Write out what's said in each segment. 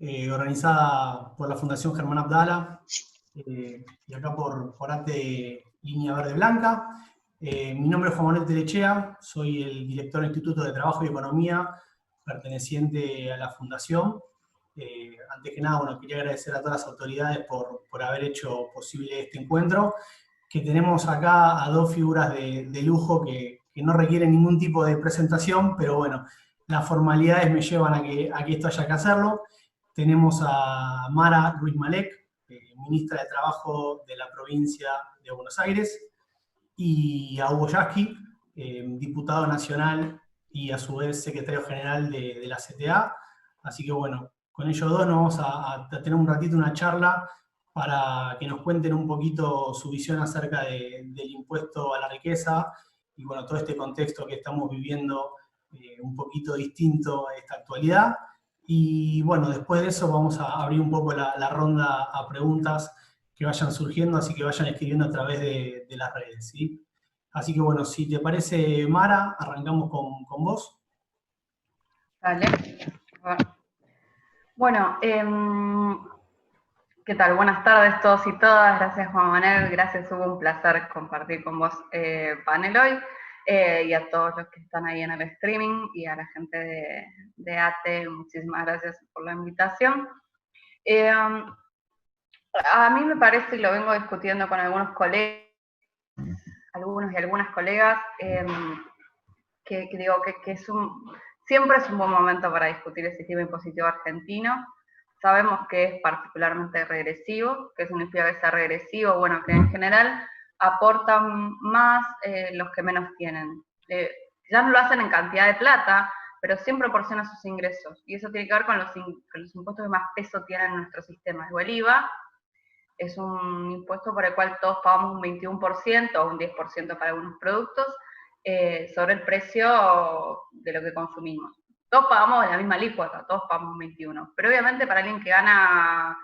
organizada por la Fundación Germán Abdala y acá por ATE Línea Verde Blanca. Mi nombre es Juan Manuel Telechea, soy el director del Instituto de Trabajo y Economía perteneciente a la Fundación. Antes que nada, bueno, quería agradecer a todas las autoridades por haber hecho posible este encuentro, que tenemos acá a dos figuras de lujo que no requieren ningún tipo de presentación, pero bueno, las formalidades me llevan a que esto haya que hacerlo. Tenemos a Mara Ruiz Malek, ministra de Trabajo de la provincia de Buenos Aires, y a Hugo Yasky, diputado nacional y a su vez secretario general de la CTA. Así que bueno, con ellos dos nos vamos a tener un ratito una charla para que nos cuenten un poquito su visión acerca del impuesto a la riqueza y bueno, todo este contexto que estamos viviendo un poquito distinto a esta actualidad. Y bueno, después de eso vamos a abrir un poco la ronda a preguntas que vayan surgiendo, así que vayan escribiendo a través de las redes, ¿sí? Así que bueno, si te parece, Mara, arrancamos con vos. Dale. Bueno, ¿qué tal? Buenas tardes todos y todas. Gracias, Juan Manuel. Gracias, Hugo. Un placer compartir con vos panel hoy. Y a todos los que están ahí en el streaming y a la gente de ATE, muchísimas gracias por la invitación. A mí me parece, y lo vengo discutiendo con algunos colegas, algunos y algunas colegas, que digo que siempre es un buen momento para discutir el sistema impositivo argentino. Sabemos que es particularmente regresivo. ¿Qué significa que sea regresivo? Bueno, que en general aportan más los que menos tienen. Ya no lo hacen en cantidad de plata, pero siempre proporciona sus ingresos. Y eso tiene que ver con los impuestos que más peso tienen en nuestro sistema. El IVA es un impuesto por el cual todos pagamos un 21% o un 10% para algunos productos sobre el precio de lo que consumimos. Todos pagamos la misma alícuota, todos pagamos un 21%. Pero obviamente para alguien que gana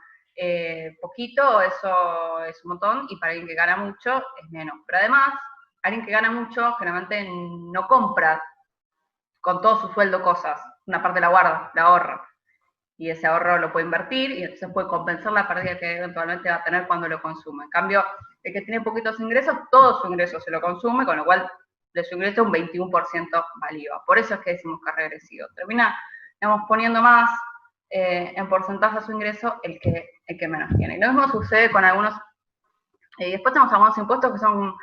poquito, eso es un montón, y para alguien que gana mucho, es menos. Pero además, alguien que gana mucho generalmente no compra con todo su sueldo cosas. Una parte la guarda, la ahorra. Y ese ahorro lo puede invertir y entonces puede compensar la pérdida que eventualmente va a tener cuando lo consume. En cambio, el que tiene poquitos ingresos, todo su ingreso se lo consume, con lo cual de su ingreso un 21% valió. Por eso es que decimos que es regresivo. Termina, digamos, poniendo más en porcentaje a su ingreso el que menos tiene. Y lo mismo sucede con algunos, y después tenemos algunos impuestos que son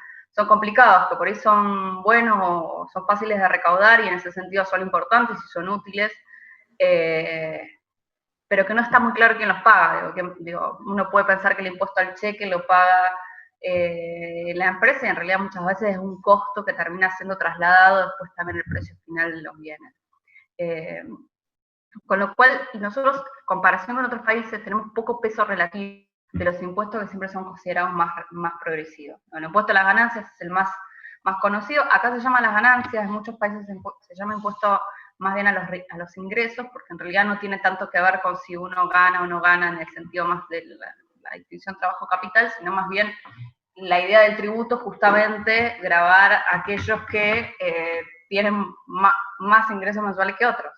complicados, que por ahí son buenos o son fáciles de recaudar y en ese sentido son importantes y son útiles, pero que no está muy claro quién los paga. Uno puede pensar que el impuesto al cheque lo paga la empresa y en realidad muchas veces es un costo que termina siendo trasladado después también el precio final de los bienes. Con lo cual, nosotros, en comparación con otros países, tenemos poco peso relativo de los impuestos que siempre son considerados más progresivos. El impuesto a las ganancias es el más conocido. Acá se llama las ganancias, en muchos países se llama impuesto más bien a los ingresos, porque en realidad no tiene tanto que ver con si uno gana o no gana en el sentido más de la distinción trabajo-capital, sino más bien la idea del tributo justamente gravar a aquellos que tienen más ingresos mensuales que otros,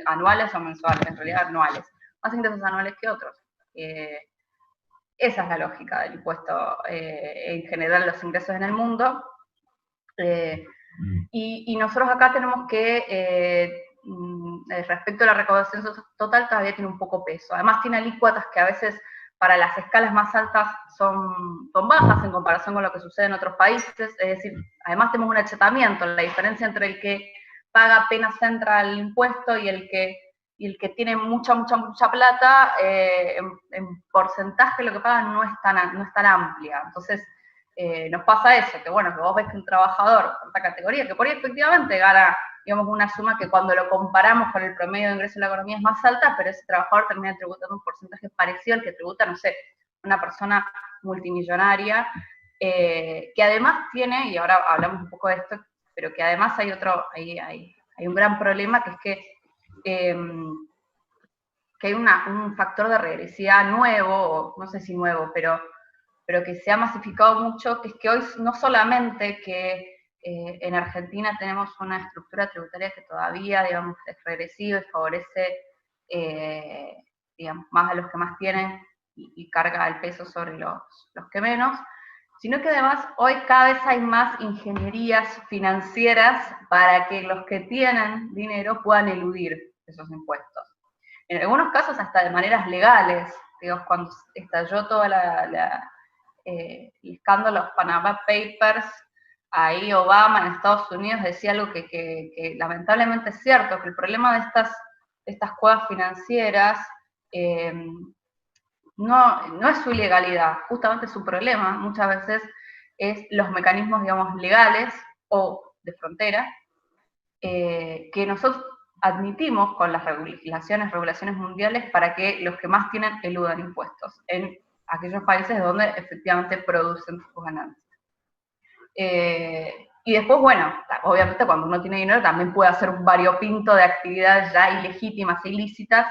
anuales o mensuales, en realidad anuales, más ingresos anuales que otros. Esa es la lógica del impuesto en general, los ingresos en el mundo. Y nosotros acá tenemos que, respecto a la recaudación total, todavía tiene un poco peso. Además tiene alícuotas que a veces para las escalas más altas son bajas en comparación con lo que sucede en otros países. Es decir, además tenemos un achatamiento, la diferencia entre el que paga apenas entra el impuesto y el que tiene mucha plata, en porcentaje lo que paga no es tan amplia. Entonces, nos pasa eso, que bueno, que vos ves que un trabajador de esta categoría, que por ahí efectivamente gana, digamos, una suma que cuando lo comparamos con el promedio de ingreso de la economía es más alta, pero ese trabajador termina tributando un porcentaje parecido al que tributa, no sé, una persona multimillonaria, que además tiene, y ahora hablamos un poco de esto, pero que además hay un gran problema, que es que hay un factor de regresividad nuevo, o no sé si nuevo, pero que se ha masificado mucho, que es que hoy no solamente que en Argentina tenemos una estructura tributaria que todavía, digamos, es regresiva y favorece digamos, más a los que más tienen y carga el peso sobre los que menos, sino que además hoy cada vez hay más ingenierías financieras para que los que tienen dinero puedan eludir esos impuestos. En algunos casos hasta de maneras legales, digamos, cuando estalló todo el escándalo, los Panama Papers, ahí Obama en Estados Unidos decía algo que lamentablemente es cierto, que el problema de estas cuevas financieras no es su ilegalidad, justamente su problema muchas veces es los mecanismos, digamos, legales o de frontera, que nosotros admitimos con las regulaciones mundiales para que los que más tienen eludan impuestos en aquellos países donde efectivamente producen sus ganancias. Y después, bueno, obviamente cuando uno tiene dinero también puede hacer un variopinto de actividades ya ilegítimas e ilícitas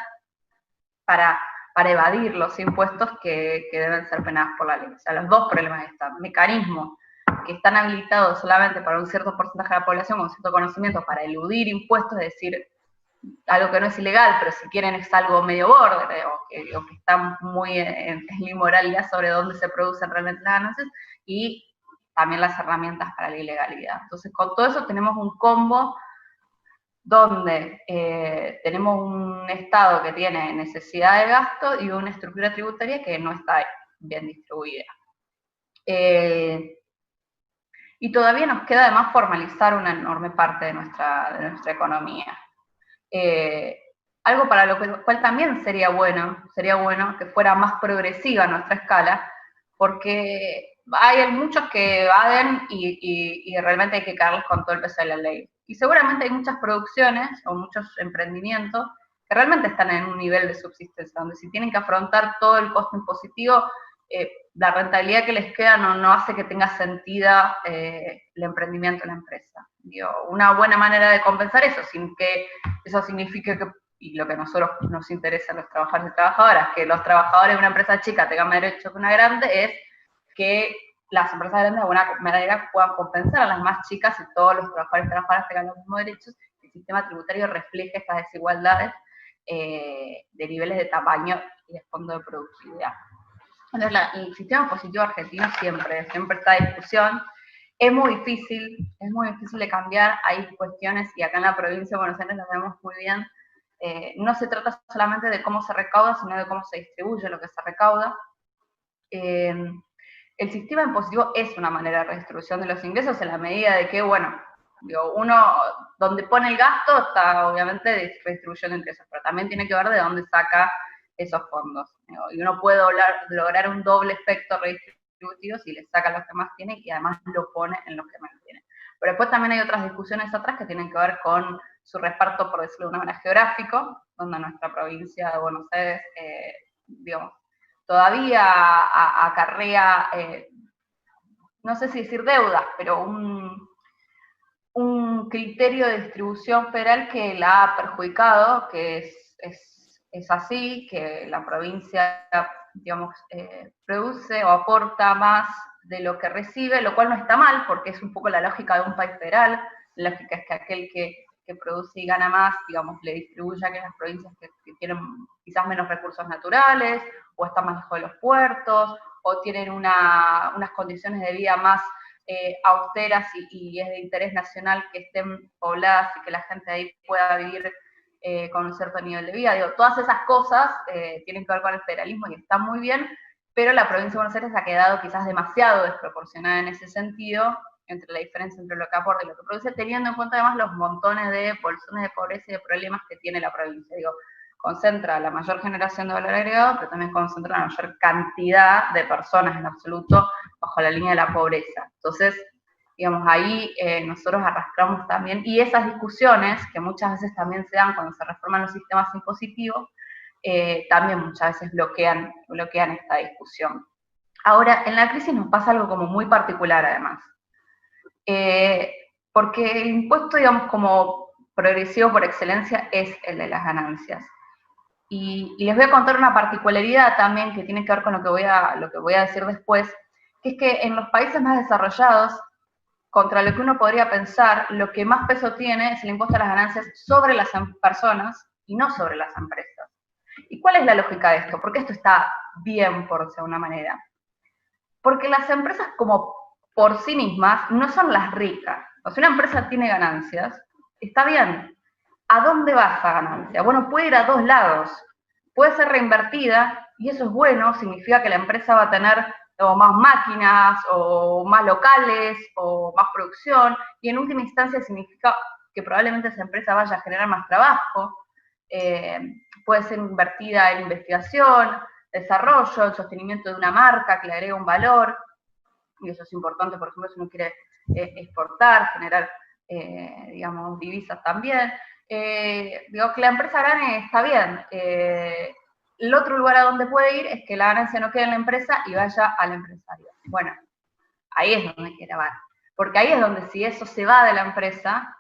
para evadir los impuestos que deben ser penadas por la ley. O sea, los dos problemas están. Mecanismos que están habilitados solamente para un cierto porcentaje de la población con cierto conocimiento para eludir impuestos, es decir, algo que no es ilegal, pero si quieren es algo medio borde, o que está muy en la inmoralidad sobre dónde se producen realmente las ganancias, y también las herramientas para la ilegalidad. Entonces, con todo eso tenemos un combo donde tenemos un Estado que tiene necesidad de gasto y una estructura tributaria que no está bien distribuida. Y todavía nos queda además formalizar una enorme parte de nuestra economía. Algo para lo cual también sería bueno que fuera más progresiva nuestra escala, porque hay muchos que evaden y realmente hay que caerles con todo el peso de la ley. Y seguramente hay muchas producciones o muchos emprendimientos que realmente están en un nivel de subsistencia, donde si tienen que afrontar todo el costo impositivo, la rentabilidad que les queda no hace que tenga sentido el emprendimiento en la empresa. Digo, una buena manera de compensar eso, sin que eso signifique que, y lo que a nosotros nos interesa a los trabajadores y trabajadoras, que los trabajadores de una empresa chica tengan más derechos que una grande, es que las empresas grandes de alguna manera puedan compensar a las más chicas y todos los trabajadores y trabajadoras tengan los mismos derechos, el sistema tributario refleje estas desigualdades de niveles de tamaño y de fondo de productividad. Entonces, el sistema impositivo argentino siempre está en discusión. Es muy difícil de cambiar, hay cuestiones, y acá en la provincia de Buenos Aires las vemos muy bien, no se trata solamente de cómo se recauda, sino de cómo se distribuye lo que se recauda. El sistema impositivo es una manera de redistribución de los ingresos en la medida de que, bueno, uno donde pone el gasto está obviamente redistribuyendo ingresos, pero también tiene que ver de dónde saca esos fondos. Y uno puede lograr un doble efecto redistributivo si le saca a los que más tienen y además lo pone en los que menos tienen. Pero después también hay otras discusiones atrás que tienen que ver con su reparto, por decirlo de una manera, geográfico, donde nuestra provincia de Buenos Aires, digamos, todavía acarrea, no sé si decir deudas, pero un criterio de distribución federal que la ha perjudicado, que es así, que la provincia, digamos, produce o aporta más de lo que recibe, lo cual no está mal, porque es un poco la lógica de un país federal. La lógica es que aquel que produce y gana más, digamos, le distribuye a aquellas provincias que tienen quizás menos recursos naturales, o están más lejos de los puertos, o tienen unas condiciones de vida más austeras y es de interés nacional que estén pobladas y que la gente ahí pueda vivir con un cierto nivel de vida. Digo, todas esas cosas tienen que ver con el federalismo y están muy bien, pero la provincia de Buenos Aires ha quedado quizás demasiado desproporcionada en ese sentido, entre la diferencia entre lo que aporta y lo que produce, teniendo en cuenta además los montones de bolsones de pobreza y de problemas que tiene la provincia. Digo, concentra la mayor generación de valor agregado, pero también concentra la mayor cantidad de personas en absoluto bajo la línea de la pobreza. Entonces, digamos, ahí nosotros arrastramos también, y esas discusiones, que muchas veces también se dan cuando se reforman los sistemas impositivos, también muchas veces bloquean esta discusión. Ahora, en la crisis nos pasa algo como muy particular además, porque el impuesto, digamos, como progresivo por excelencia es el de las ganancias. Y les voy a contar una particularidad también que tiene que ver con lo que voy a decir después, que es que en los países más desarrollados, contra lo que uno podría pensar, lo que más peso tiene es el impuesto a las ganancias sobre las personas y no sobre las empresas. ¿Y cuál es la lógica de esto? ¿Por qué esto está bien, por decirlo de una manera? Porque las empresas como por sí mismas no son las ricas. O sea, una empresa tiene ganancias, está bien. ¿A dónde va esa ganancia? Bueno, puede ir a dos lados. Puede ser reinvertida, y eso es bueno, significa que la empresa va a tener o más máquinas, o más locales, o más producción, y en última instancia significa que probablemente esa empresa vaya a generar más trabajo. Puede ser invertida en investigación, desarrollo, el sostenimiento de una marca que le agrega un valor, y eso es importante, por ejemplo, si uno quiere exportar, generar, digamos, divisas también. Digo, que la empresa gane está bien. El otro lugar a donde puede ir es que la ganancia no quede en la empresa y vaya al empresario. Bueno, ahí es donde hay que grabar. Porque ahí es donde si eso se va de la empresa,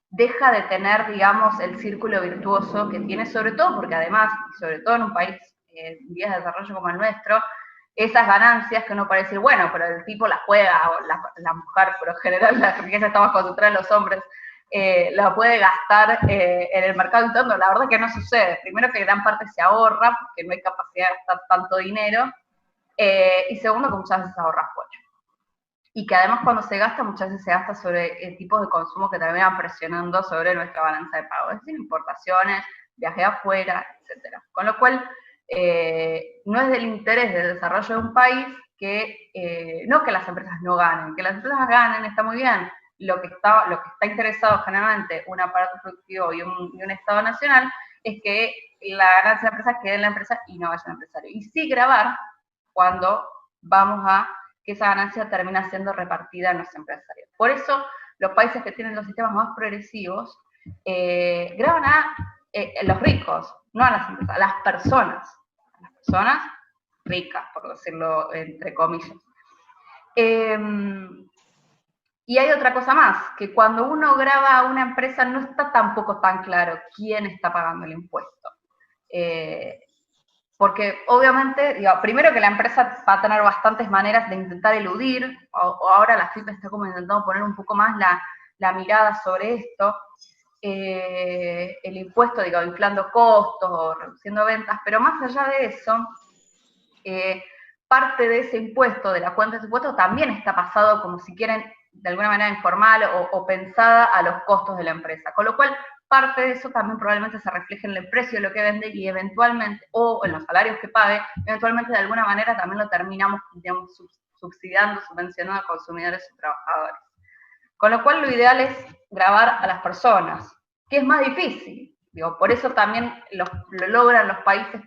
deja de tener, digamos, el círculo virtuoso que tiene, sobre todo porque además, sobre todo en un país en vías de desarrollo como el nuestro, esas ganancias que uno puede decir, bueno, pero el tipo las juega, o la mujer, pero en general la riqueza está más concentrada en los hombres, la puede gastar en el mercado interno. La verdad que no sucede. Primero que gran parte se ahorra, porque no hay capacidad de gastar tanto dinero, y segundo que muchas veces se ahorra poco. Y que además cuando se gasta, muchas veces se gasta sobre tipos de consumo que terminan presionando sobre nuestra balanza de pago, es decir, importaciones, viaje afuera, etc. Con lo cual, no es del interés del desarrollo de un país que, no que las empresas no ganen, que las empresas ganen está muy bien. Lo que está interesado generalmente un aparato productivo y un Estado nacional es que la ganancia de la empresa quede en la empresa y no vaya al empresario. Y sí grabar cuando vamos a que esa ganancia termina siendo repartida en los empresarios. Por eso, los países que tienen los sistemas más progresivos graban a los ricos, no a las empresas, a las personas ricas, por decirlo entre comillas. Y hay otra cosa más, que cuando uno graba a una empresa no está tampoco tan claro quién está pagando el impuesto. Porque obviamente, digo, primero que la empresa va a tener bastantes maneras de intentar eludir, o ahora la FIP está como intentando poner un poco más la mirada sobre esto, el impuesto, digo, inflando costos o reduciendo ventas, pero más allá de eso, parte de ese impuesto, de la cuenta de ese impuesto, también está pasado como si quieren, de alguna manera informal o pensada a los costos de la empresa, con lo cual parte de eso también probablemente se refleje en el precio de lo que vende y eventualmente, o en los salarios que pague, eventualmente de alguna manera también lo terminamos, digamos, subsidiando, subvencionando a consumidores y trabajadores. Con lo cual lo ideal es grabar a las personas, que es más difícil. Digo, por eso también lo logran los países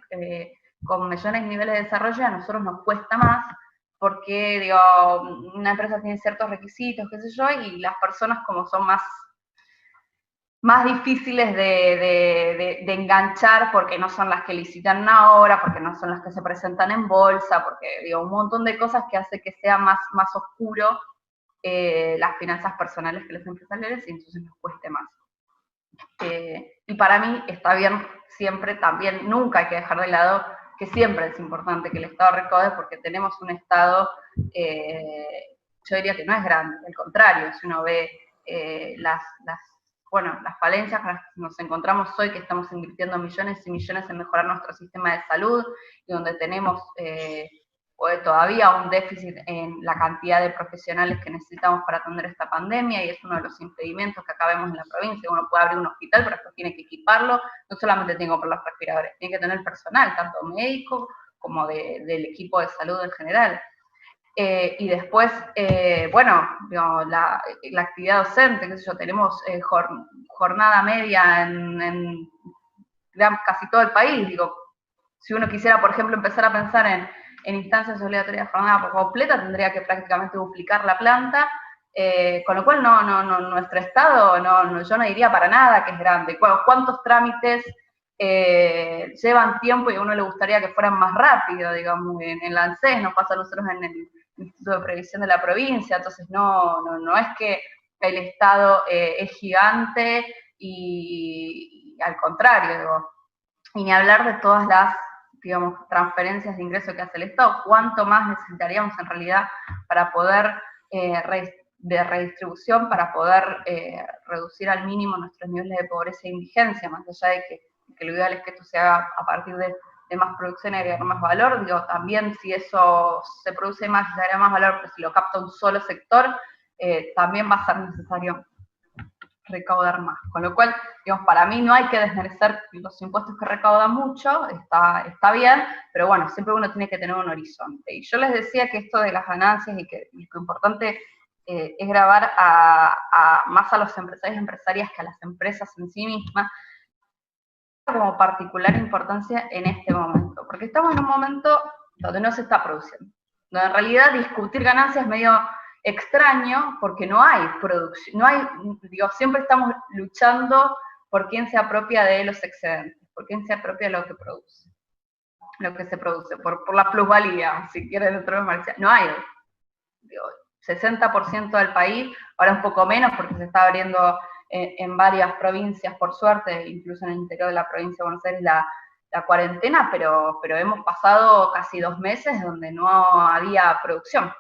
con mayores niveles de desarrollo, y a nosotros nos cuesta más, porque digo, una empresa tiene ciertos requisitos, qué sé yo, y las personas como son más difíciles de enganchar porque no son las que licitan una obra, porque no son las que se presentan en bolsa, porque digo, un montón de cosas que hace que sea más oscuro las finanzas personales que los empresariales, y entonces nos cueste más. Y para mí está bien siempre también, nunca hay que dejar de lado que siempre es importante que el Estado recaude, porque tenemos un Estado, yo diría que no es grande, al contrario, si uno ve las falencias con las que nos encontramos hoy, que estamos invirtiendo millones y millones en mejorar nuestro sistema de salud, y donde tenemos todavía un déficit en la cantidad de profesionales que necesitamos para atender esta pandemia, y es uno de los impedimentos que acá vemos en la provincia. Uno puede abrir un hospital, pero después tiene que equiparlo, no solamente tiene que comprar los respiradores, tiene que tener personal, tanto médico como del equipo de salud en general. Y después, digamos, la actividad docente, qué sé yo, tenemos jornada media en casi todo el país. Digo, si uno quisiera, por ejemplo, empezar a pensar en instancias obligatorias de jornada completa, tendría que prácticamente duplicar la planta, con lo cual nuestro Estado, yo no diría para nada que es grande. ¿Cuántos trámites llevan tiempo y a uno le gustaría que fueran más rápido? Digamos, en la ANSES nos pasa a nosotros en el Instituto de Previsión de la provincia, entonces no es que el Estado es gigante, y al contrario, digo, y ni hablar de todas las, digamos, transferencias de ingreso que hace el Estado. ¿Cuánto más necesitaríamos en realidad para poder, de redistribución, para poder reducir al mínimo nuestros niveles de pobreza e indigencia, más allá de que que lo ideal es que esto se haga a partir de más producción y agregar más valor. Digo, también si eso se produce más y se agrega más valor, pero si lo capta un solo sector, también va a ser necesario recaudar más. Con lo cual, digamos, para mí no hay que desmerecer los impuestos que recaudan mucho, está bien, pero bueno, siempre uno tiene que tener un horizonte. Y yo les decía que esto de las ganancias y que lo importante es grabar más a los empresarios y empresarias que a las empresas en sí mismas, como particular importancia en este momento, porque estamos en un momento donde no se está produciendo, donde en realidad discutir ganancias es medio extraño porque no hay producción, no hay, digo, siempre estamos luchando por quién se apropia de los excedentes, por quién se apropia de lo que produce, lo que se produce, por la plusvalía, si quieren dentro de comercial. No hay, digo, 60% del país, ahora un poco menos porque se está abriendo en varias provincias, por suerte, incluso en el interior de la provincia de Buenos Aires, la cuarentena, pero hemos pasado casi 2 meses donde no había producción.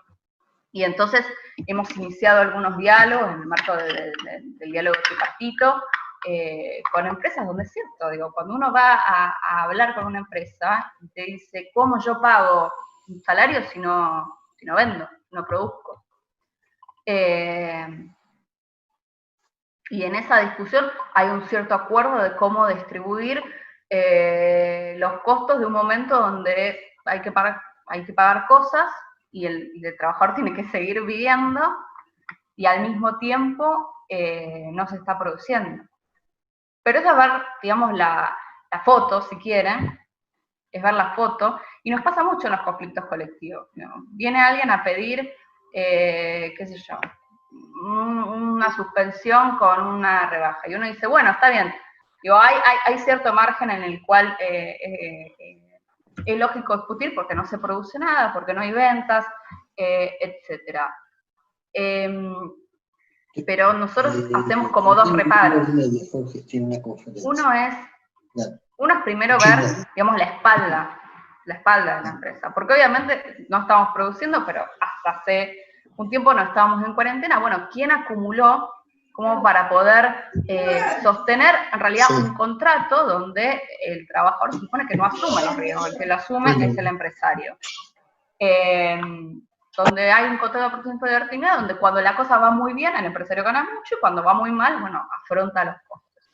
Y entonces hemos iniciado algunos diálogos en el marco del diálogo tripartito con empresas donde es cierto, digo, cuando uno va a hablar con una empresa y te dice, ¿cómo yo pago un salario si no vendo, no produzco? Y en esa discusión hay un cierto acuerdo de cómo distribuir los costos de un momento donde hay que pagar cosas y el trabajador tiene que seguir viviendo y al mismo tiempo no se está produciendo. Pero es ver, digamos, la foto, si quieren, es ver la foto, y nos pasa mucho en los conflictos colectivos, ¿no? Viene alguien a pedir, qué sé yo, una suspensión con una rebaja, y uno dice, bueno, está bien, digo, hay cierto margen en el cual es lógico discutir porque no se produce nada, porque no hay ventas, etcétera. Pero nosotros hacemos como dos reparos. Uno es primero ver, digamos, la espalda de la empresa, porque obviamente no estamos produciendo, pero hasta hace un tiempo no estábamos en cuarentena. Bueno, ¿quién acumuló como para poder sostener en realidad un contrato donde el trabajador se supone que no asume los riesgos, el que lo asume es el empresario? Donde hay un contrato por ciento de vertimidad, donde cuando la cosa va muy bien, el empresario gana mucho, y cuando va muy mal, bueno, afronta los costos.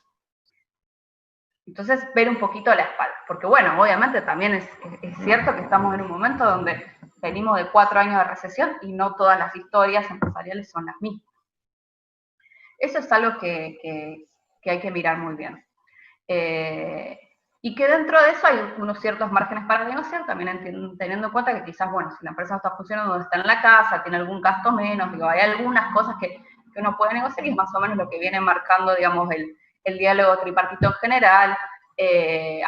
Entonces, ver un poquito la espalda, porque bueno, obviamente también es cierto que estamos en un momento donde venimos de 4 años de recesión y no todas las historias empresariales son las mismas. Eso es algo que hay que mirar muy bien. Y que dentro de eso hay unos ciertos márgenes para negociar, también teniendo en cuenta que quizás, bueno, si la empresa no está funcionando, está en la casa, tiene algún gasto menos, digo, hay algunas cosas que uno puede negociar y es más o menos lo que viene marcando, digamos, el diálogo tripartito en general,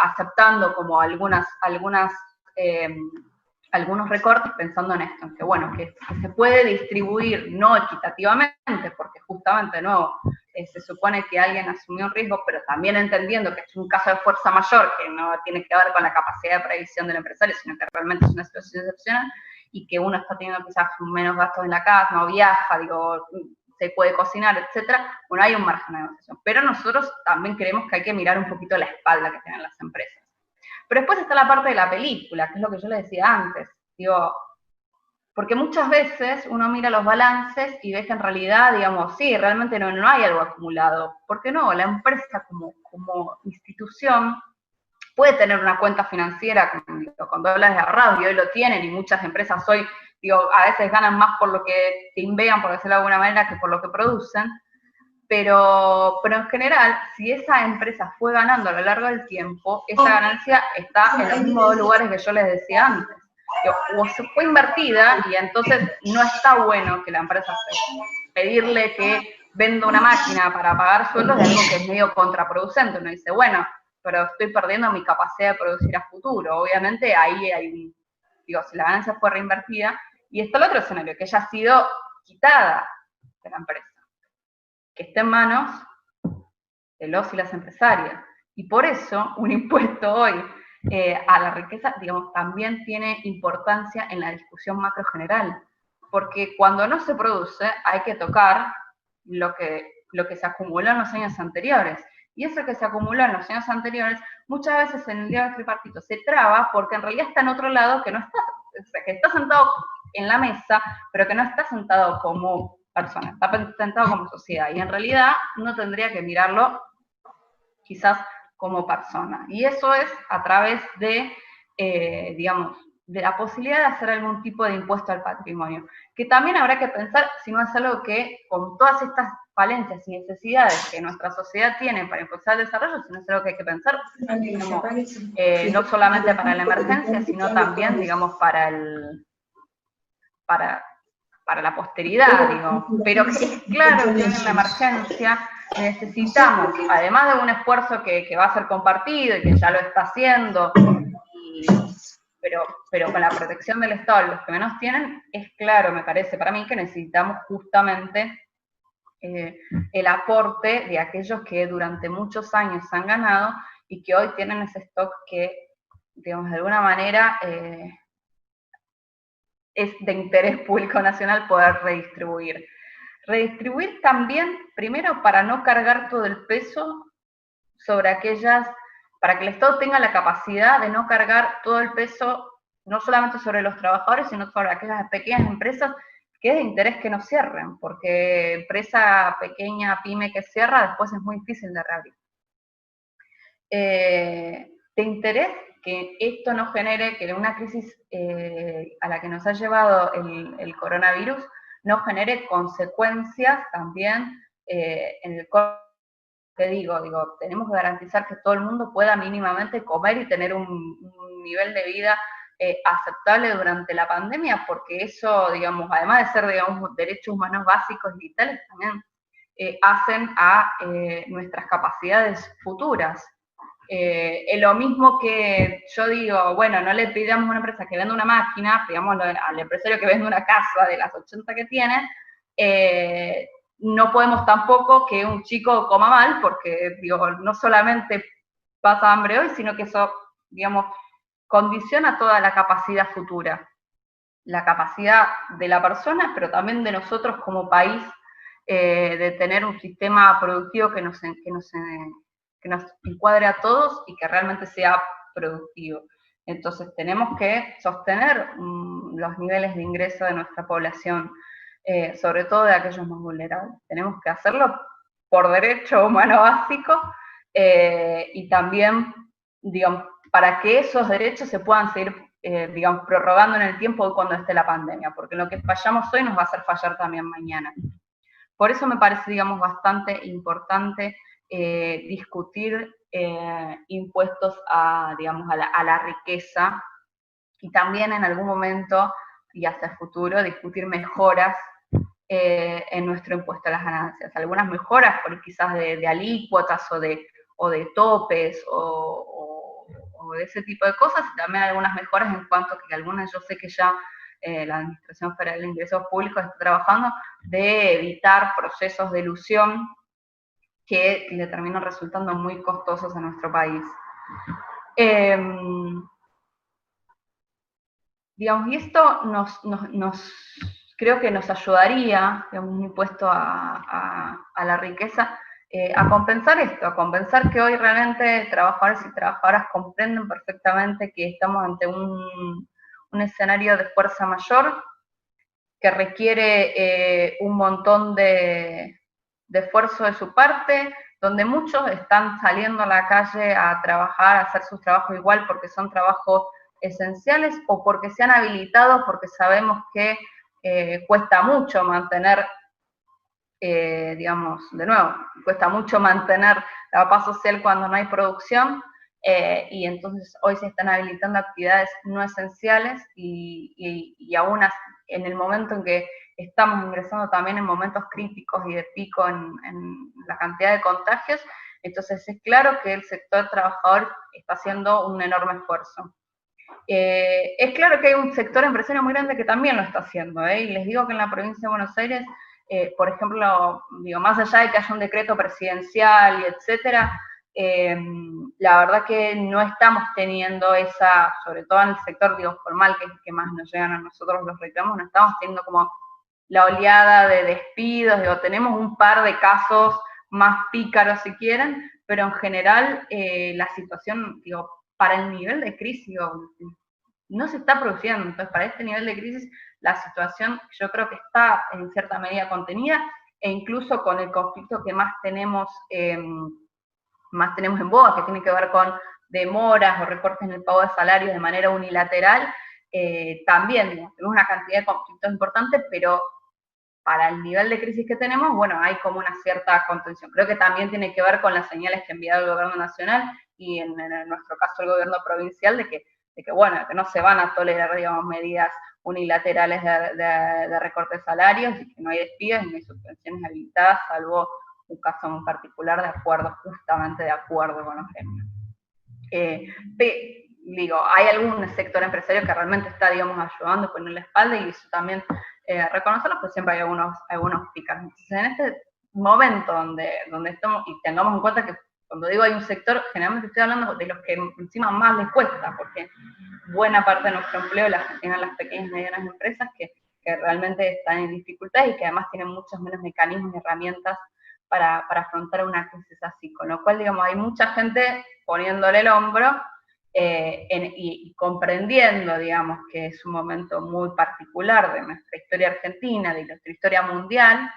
aceptando como algunos recortes pensando en esto, en que bueno, que se puede distribuir no equitativamente, porque justamente, de nuevo, se supone que alguien asumió un riesgo, pero también entendiendo que es un caso de fuerza mayor, que no tiene que ver con la capacidad de previsión del empresario, sino que realmente es una situación excepcional, y que uno está teniendo quizás menos gastos en la casa, no viaja, digo, se puede cocinar, etcétera. Bueno, hay un margen de negociación, pero nosotros también creemos que hay que mirar un poquito la espalda que tienen las empresas. Pero después está la parte de la película, que es lo que yo les decía antes, digo, porque muchas veces uno mira los balances y ve que en realidad, digamos, sí, realmente no hay algo acumulado. ¿Por qué no? La empresa como institución puede tener una cuenta financiera con dólares ahorrados, y hoy lo tienen, y muchas empresas hoy, digo, a veces ganan más por lo que invean, por decirlo de alguna manera, que por lo que producen. Pero en general, si esa empresa fue ganando a lo largo del tiempo, esa ganancia está en los mismos 2 lugares que yo les decía antes. O se fue invertida y entonces no está bueno que la empresa pedirle que venda una máquina para pagar sueldos de algo que es medio contraproducente. Uno dice, bueno, pero estoy perdiendo mi capacidad de producir a futuro. Obviamente ahí hay si la ganancia fue reinvertida, y está el otro escenario, que haya sido quitada de la empresa, que esté en manos de los y las empresarias. Y por eso un impuesto hoy a la riqueza, digamos, también tiene importancia en la discusión macro general, porque cuando no se produce hay que tocar lo que se acumuló en los años anteriores. Y eso que se acumuló en los años anteriores, muchas veces en el diálogo tripartito se traba porque en realidad está en otro lado que no está, o sea, que está sentado en la mesa, pero que no está sentado como persona, está sentado como sociedad. Y en realidad no tendría que mirarlo quizás como persona. Y eso es a través de, digamos, de la posibilidad de hacer algún tipo de impuesto al patrimonio, que también habrá que pensar si no es algo que, con todas estas falencias y necesidades que nuestra sociedad tiene para impulsar el desarrollo, si no es algo que hay que pensar, como, no solamente para la emergencia, sino también, digamos, para la posteridad, digo. Pero es claro que en la emergencia necesitamos, además de un esfuerzo que va a ser compartido y que ya lo está haciendo, pero con la protección del Estado, los que menos tienen, es claro, me parece para mí, que necesitamos justamente el aporte de aquellos que durante muchos años han ganado y que hoy tienen ese stock que, digamos, de alguna manera es de interés público nacional poder redistribuir. Redistribuir también, primero, para no cargar todo el peso sobre aquellas, para que el Estado tenga la capacidad de no cargar todo el peso, no solamente sobre los trabajadores, sino sobre aquellas pequeñas empresas que es de interés que no cierren, porque empresa pequeña, pyme que cierra, después es muy difícil de reabrir. De interés que esto no genere, que una crisis a la que nos ha llevado el coronavirus, no genere consecuencias también en el corto. Que digo, tenemos que garantizar que todo el mundo pueda mínimamente comer y tener un nivel de vida aceptable durante la pandemia, porque eso, digamos, además de ser, digamos, derechos humanos básicos y vitales, también hacen a nuestras capacidades futuras. Es lo mismo que yo digo, bueno, no le pidamos a una empresa que venda una máquina, pidámoslo al empresario que vende una casa de las 80 que tiene, no podemos tampoco que un chico coma mal, porque digo, no solamente pasa hambre hoy, sino que eso, digamos, condiciona toda la capacidad futura. La capacidad de la persona, pero también de nosotros como país, de tener un sistema productivo que nos encuadre a todos y que realmente sea productivo. Entonces tenemos que sostener los niveles de ingreso de nuestra población, sobre todo de aquellos más vulnerables. Tenemos que hacerlo por derecho humano básico y también, digamos, para que esos derechos se puedan seguir, digamos, prorrogando en el tiempo cuando esté la pandemia, porque lo que fallamos hoy nos va a hacer fallar también mañana. Por eso me parece, digamos, bastante importante discutir impuestos digamos, a la riqueza y también en algún momento y hacia el futuro discutir mejoras en nuestro impuesto a las ganancias. Algunas mejoras por quizás de alícuotas o de topes o de ese tipo de cosas, y también algunas mejoras en cuanto a que algunas yo sé que ya la Administración Federal de Ingresos Públicos está trabajando de evitar procesos de elusión que le terminan resultando muy costosos en nuestro país. Digamos, y esto creo que nos ayudaría, digamos, un impuesto a la riqueza, a compensar esto, a compensar que hoy realmente trabajadores y trabajadoras comprenden perfectamente que estamos ante un escenario de fuerza mayor que requiere un montón de esfuerzo de su parte, donde muchos están saliendo a la calle a trabajar, a hacer sus trabajos igual porque son trabajos esenciales o porque se han habilitado, porque sabemos que cuesta mucho mantener, digamos, de nuevo, cuesta mucho mantener la paz social cuando no hay producción, y entonces hoy se están habilitando actividades no esenciales y aún en el momento en que estamos ingresando también en momentos críticos y de pico en la cantidad de contagios, entonces es claro que el sector trabajador está haciendo un enorme esfuerzo. Es claro que hay un sector empresario muy grande que también lo está haciendo, y les digo que en la provincia de Buenos Aires, por ejemplo, digo, más allá de que haya un decreto presidencial y etcétera, la verdad que no estamos teniendo esa, sobre todo en el sector, digo, formal, que es el que más nos llegan a nosotros los reclamos, no estamos teniendo como la oleada de despidos, digo, tenemos un par de casos más pícaros si quieren, pero en general la situación, digo, para el nivel de crisis, digo, no se está produciendo. Entonces, para este nivel de crisis, la situación yo creo que está en cierta medida contenida, e incluso con el conflicto que más tenemos en boga, que tiene que ver con demoras o recortes en el pago de salarios de manera unilateral, también, digamos, tenemos una cantidad de conflictos importantes, pero para el nivel de crisis que tenemos, bueno, hay como una cierta contención. Creo que también tiene que ver con las señales que ha enviado el gobierno nacional y en nuestro caso el gobierno provincial de que bueno, que no se van a tolerar, digamos, medidas unilaterales de recorte de salarios y que no hay despidos y no hay suspensiones habilitadas, salvo un caso muy particular de acuerdo, justamente de acuerdo con los gremios. Digo, hay algún sector empresario que realmente está, digamos, ayudando, poniendo la espalda, y eso también reconocerlo, pues siempre hay algunos picas. Entonces, en este momento donde estamos, y tengamos en cuenta que cuando digo hay un sector, generalmente estoy hablando de los que encima más les cuesta, porque buena parte de nuestro empleo la tienen las pequeñas y medianas empresas que realmente están en dificultad y que además tienen muchos menos mecanismos y herramientas para afrontar una crisis así. Con lo cual, digamos, hay mucha gente poniéndole el hombro y comprendiendo, digamos, que es un momento muy particular de nuestra historia argentina, de nuestra historia mundial,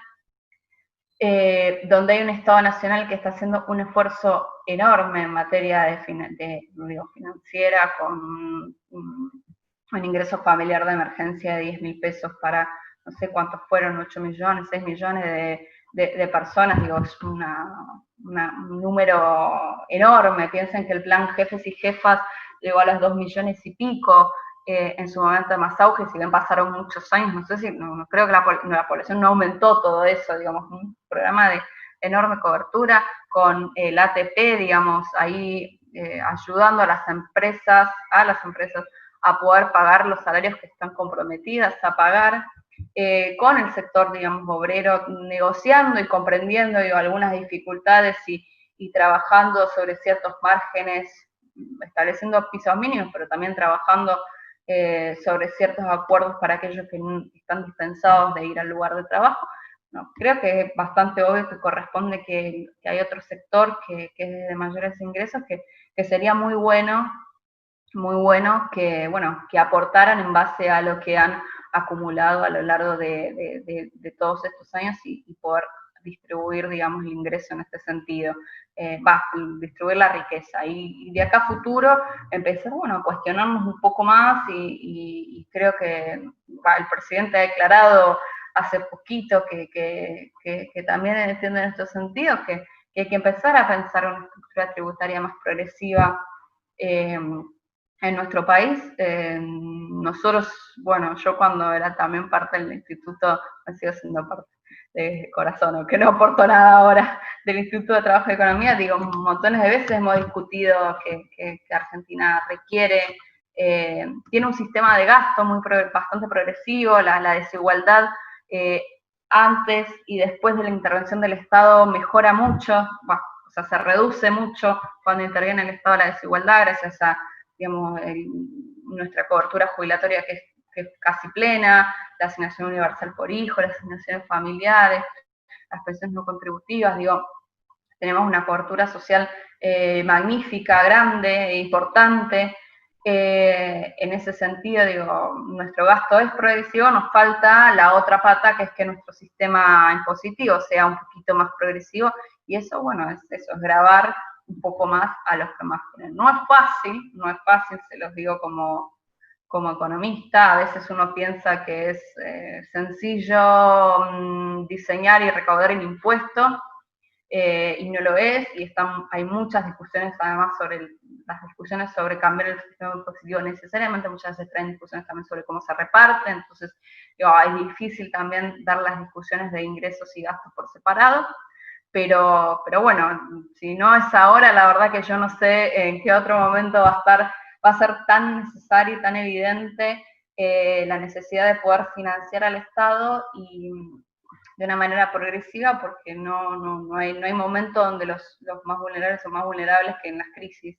donde hay un Estado nacional que está haciendo un esfuerzo enorme en materia financiera, con un ingreso familiar de emergencia de 10.000 pesos para, no sé cuántos fueron, 8 millones, 6 millones de personas. Digo, es un número enorme. Piensen que el plan Jefes y Jefas llegó a los 2 millones y pico, en su momento de más auge, si bien pasaron muchos años, no sé si, no creo que la población no aumentó todo eso, digamos, un programa de enorme cobertura, con el ATP, digamos, ahí ayudando a las empresas a poder pagar los salarios que están comprometidas a pagar, con el sector, digamos, obrero, negociando y comprendiendo, digo, algunas dificultades y trabajando sobre ciertos márgenes, estableciendo pisos mínimos, pero también trabajando sobre ciertos acuerdos para aquellos que están dispensados de ir al lugar de trabajo. No, creo que es bastante obvio que corresponde que hay otro sector que es de mayores ingresos, que sería muy bueno que, bueno, que aportaran en base a lo que han acumulado a lo largo de todos estos años y poder distribuir, digamos, el ingreso en este sentido, distribuir la riqueza y de acá a futuro empezar, bueno, a cuestionarnos un poco más y creo que el presidente ha declarado hace poquito que también entiende en estos sentidos que hay que empezar a pensar una estructura tributaria más progresiva en nuestro país. Nosotros, bueno, yo cuando era también parte del instituto, he sido siendo parte de corazón, aunque no aporto nada ahora, del Instituto de Trabajo y Economía, digo, montones de veces hemos discutido que Argentina requiere, tiene un sistema de gasto bastante progresivo, la desigualdad antes y después de la intervención del Estado mejora mucho, o sea, se reduce mucho cuando interviene el Estado la desigualdad, gracias a, digamos, nuestra cobertura jubilatoria que es casi plena, la asignación universal por hijo, las asignaciones familiares, las pensiones no contributivas, digo, tenemos una cobertura social magnífica, grande e importante. En ese sentido, digo, nuestro gasto es progresivo, nos falta la otra pata, que es que nuestro sistema impositivo sea un poquito más progresivo, y eso, bueno, es gravar un poco más a los que más tienen. No es fácil, se los digo como economista. A veces uno piensa que es sencillo diseñar y recaudar el impuesto, y no lo es, y hay muchas discusiones además las discusiones sobre cambiar el sistema impositivo necesariamente muchas veces traen discusiones también sobre cómo se reparte, entonces digo, es difícil también dar las discusiones de ingresos y gastos por separado, pero bueno, si no es ahora, la verdad que yo no sé en qué otro momento va a ser tan necesario y tan evidente la necesidad de poder financiar al Estado y de una manera progresiva, porque no hay momento donde los más vulnerables son más vulnerables que en las crisis.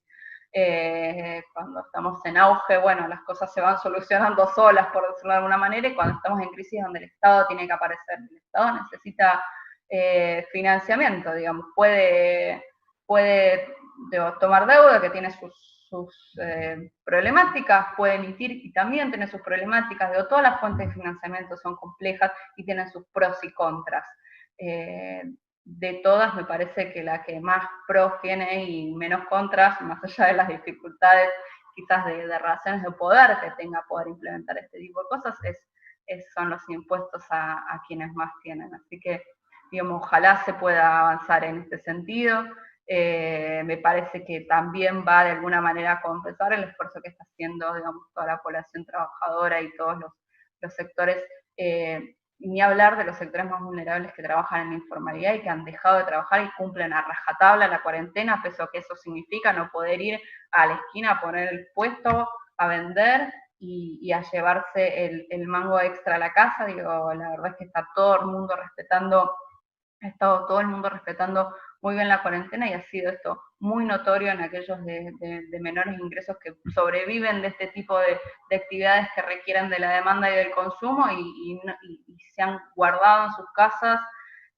Cuando estamos en auge, bueno, las cosas se van solucionando solas, por decirlo de alguna manera, y cuando estamos en crisis donde el Estado tiene que aparecer, el Estado necesita financiamiento, digamos, puede puede tomar deuda, que tiene sus problemáticas, puede emitir y también tiene sus problemáticas. Todas las fuentes de financiamiento son complejas y tienen sus pros y contras. De todas, me parece que la que más pros tiene y menos contras, más allá de las dificultades quizás de relaciones de poder que tenga poder implementar este tipo de cosas, son los impuestos a quienes más tienen. Así que, digamos, ojalá se pueda avanzar en este sentido. Me parece que también va de alguna manera a compensar el esfuerzo que está haciendo, digamos, toda la población trabajadora y todos los sectores, ni hablar de los sectores más vulnerables que trabajan en la informalidad y que han dejado de trabajar y cumplen a rajatabla la cuarentena, pese a que eso significa no poder ir a la esquina a poner el puesto, a vender y a llevarse el mango extra a la casa. Digo, la verdad es que está todo el mundo respetando, ha estado todo el mundo respetando muy bien la cuarentena y ha sido esto muy notorio en aquellos de menores ingresos que sobreviven de este tipo de actividades que requieren de la demanda y del consumo y se han guardado en sus casas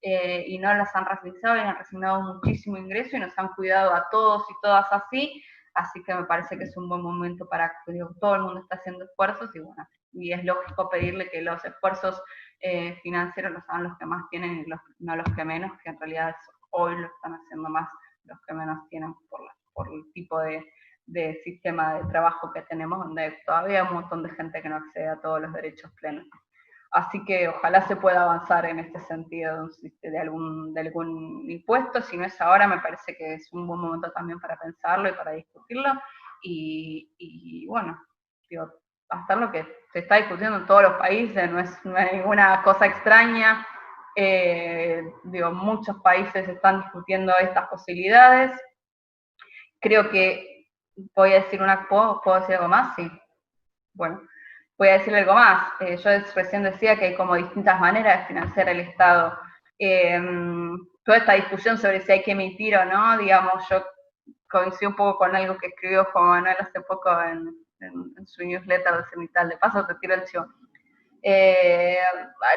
y no las han resignado y han resignado muchísimo ingreso y nos han cuidado a todos y todas así que me parece que es un buen momento para que todo el mundo está haciendo esfuerzos y bueno, y es lógico pedirle que los esfuerzos financieros los hagan los que más tienen y no los que menos, que en realidad hoy lo están haciendo más los que menos tienen por el tipo de sistema de trabajo que tenemos, donde todavía hay un montón de gente que no accede a todos los derechos plenos. Así que ojalá se pueda avanzar en este sentido de algún impuesto. Si no es ahora, me parece que es un buen momento también para pensarlo y para discutirlo. Y bueno, digo, hasta lo que se está discutiendo en todos los países, no es ninguna cosa extraña. Muchos países están discutiendo estas posibilidades. Creo que voy a decir ¿puedo decir algo más? Sí. Bueno, voy a decirle algo más. Yo recién decía que hay como distintas maneras de financiar el Estado. Toda esta discusión sobre si hay que emitir o no, digamos, yo coincido un poco con algo que escribió Juan Manuel hace poco en su newsletter de Cenital. De paso, te tiro el chivo.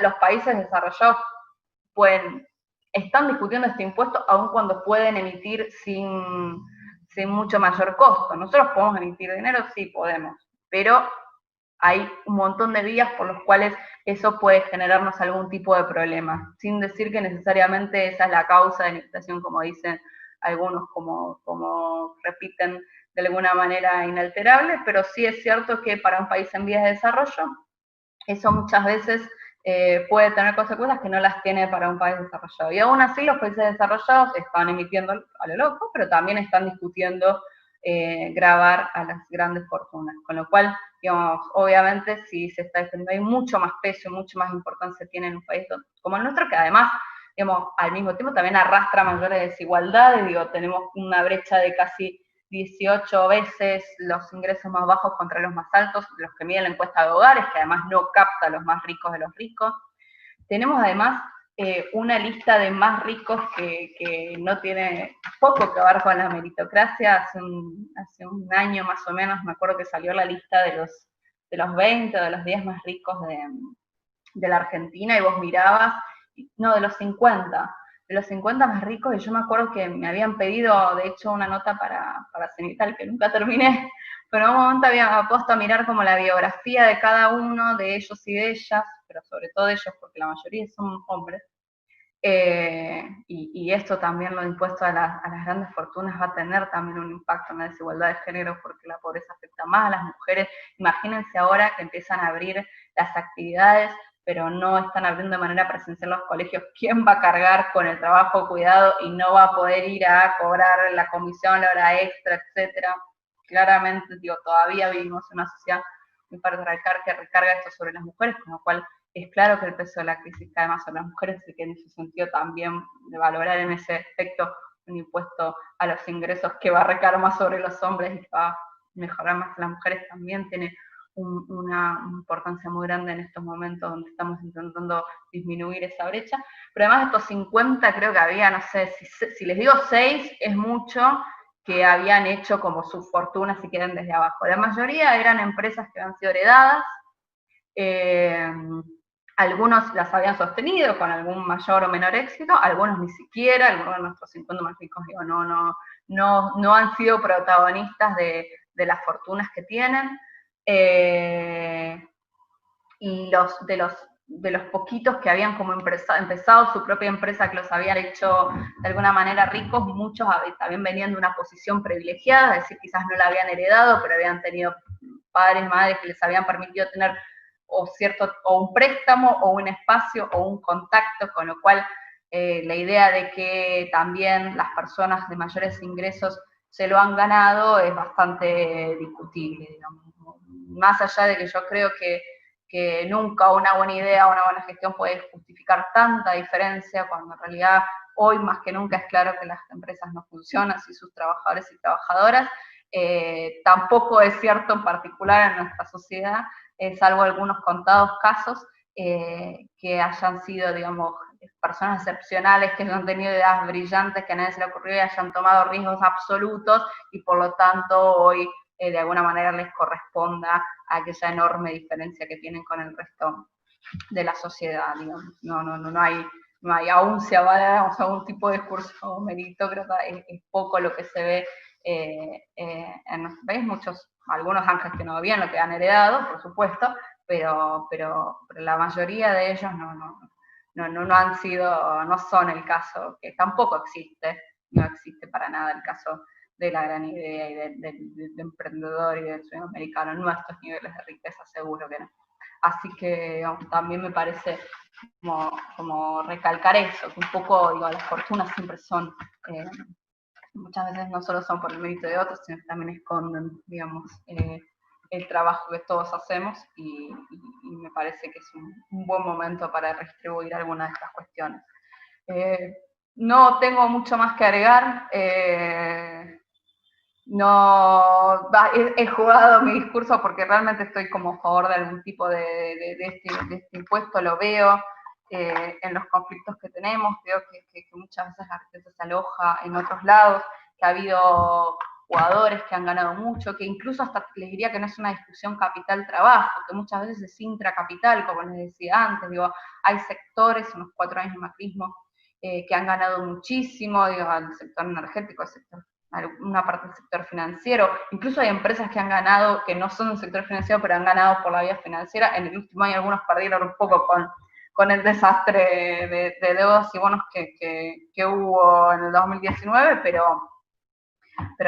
Los países desarrollados están discutiendo este impuesto aun cuando pueden emitir sin mucho mayor costo. Nosotros podemos emitir dinero, sí podemos, pero hay un montón de vías por los cuales eso puede generarnos algún tipo de problema, sin decir que necesariamente esa es la causa de la inflación, como dicen algunos, como repiten de alguna manera inalterable, pero sí es cierto que para un país en vías de desarrollo, eso muchas veces puede tener consecuencias que no las tiene para un país desarrollado. Y aún así los países desarrollados están emitiendo a lo loco, pero también están discutiendo gravar a las grandes fortunas. Con lo cual, digamos, obviamente si se está defendiendo, hay mucho más peso, mucho más importancia tiene en un país como el nuestro, que además, digamos, al mismo tiempo también arrastra mayores desigualdades. Tenemos una brecha de casi 18 veces los ingresos más bajos contra los más altos, los que miden la encuesta de hogares, que además no capta a los más ricos de los ricos. Tenemos además una lista de más ricos que no tiene poco que ver con la meritocracia. Hace un año más o menos, me acuerdo que salió la lista de los 20 o de los 10 más ricos de la Argentina, y vos mirabas, no, de los 50 más ricos, y yo me acuerdo que me habían pedido, de hecho, una nota para Cenital, que nunca terminé, pero en un momento había puesto a mirar como la biografía de cada uno de ellos y de ellas, pero sobre todo de ellos, porque la mayoría son hombres, y esto también, lo impuesto a las grandes fortunas, va a tener también un impacto en la desigualdad de género, porque la pobreza afecta más a las mujeres. Imagínense ahora que empiezan a abrir las actividades, pero no están abriendo de manera presencial los colegios, ¿quién va a cargar con el trabajo cuidado y no va a poder ir a cobrar la comisión, la hora extra, etcétera? Claramente, todavía vivimos en una sociedad muy patriarcal que recarga esto sobre las mujeres, con lo cual es claro que el peso de la crisis cae más sobre las mujeres, y que en ese sentido también de valorar en ese aspecto un impuesto a los ingresos que va a recaer más sobre los hombres y que va a mejorar más a las mujeres también tiene una importancia muy grande en estos momentos donde estamos intentando disminuir esa brecha. Pero además de estos 50, creo que había, no sé, si les digo 6, es mucho, que habían hecho como su fortuna, si quieren, desde abajo. La mayoría eran empresas que habían sido heredadas, Algunos las habían sostenido con algún mayor o menor éxito, algunos ni siquiera, algunos de nuestros 50 más ricos, digo, no han sido protagonistas de las fortunas que tienen. Y de los poquitos que habían como empezado su propia empresa, que los habían hecho de alguna manera ricos, muchos también venían de una posición privilegiada, es decir, quizás no la habían heredado, pero habían tenido padres, madres que les habían permitido tener o un préstamo, o un espacio, o un contacto, con lo cual la idea de que también las personas de mayores ingresos se lo han ganado es bastante discutible, digamos. Más allá de que yo creo que nunca una buena idea o una buena gestión puede justificar tanta diferencia, cuando en realidad hoy más que nunca es claro que las empresas no funcionan sin sus trabajadores y trabajadoras. Tampoco es cierto en particular en nuestra sociedad, salvo algunos contados casos, que hayan sido, digamos, personas excepcionales que hayan tenido ideas brillantes que a nadie se le ocurrió y hayan tomado riesgos absolutos, y por lo tanto hoy de alguna manera les corresponda a aquella enorme diferencia que tienen con el resto de la sociedad, digamos. No hay, aún se avala algún tipo de discurso meritócrata, es poco lo que se ve en nuestro país. Algunos han gestionado bien lo que han heredado, por supuesto, pero la mayoría de ellos no han sido, no son el caso, que tampoco existe, no existe para nada el caso de la gran idea y del emprendedor y del sueño americano. En nuestros niveles de riqueza seguro que no. Así que digamos, también me parece como recalcar eso, que un poco, digo, las fortunas siempre son, muchas veces no solo son por el mérito de otros, sino que también esconden, digamos, el trabajo que todos hacemos, y me parece que es un buen momento para redistribuir algunas de estas cuestiones. No tengo mucho más que agregar. No, he jugado mi discurso porque realmente estoy como a favor de algún tipo de este impuesto, lo veo en los conflictos que tenemos, veo que muchas veces la riqueza se aloja en otros lados, que ha habido jugadores que han ganado mucho, que incluso hasta les diría que no es una discusión capital-trabajo, que muchas veces es intracapital, como les decía antes, digo, hay sectores, unos 4 años de macrismo, que han ganado muchísimo, digo, al sector energético, al sector, una parte del sector financiero, incluso hay empresas que han ganado, que no son del sector financiero, pero han ganado por la vía financiera. En el último año algunos perdieron un poco con el desastre de deudas y bonos que hubo en el 2019, pero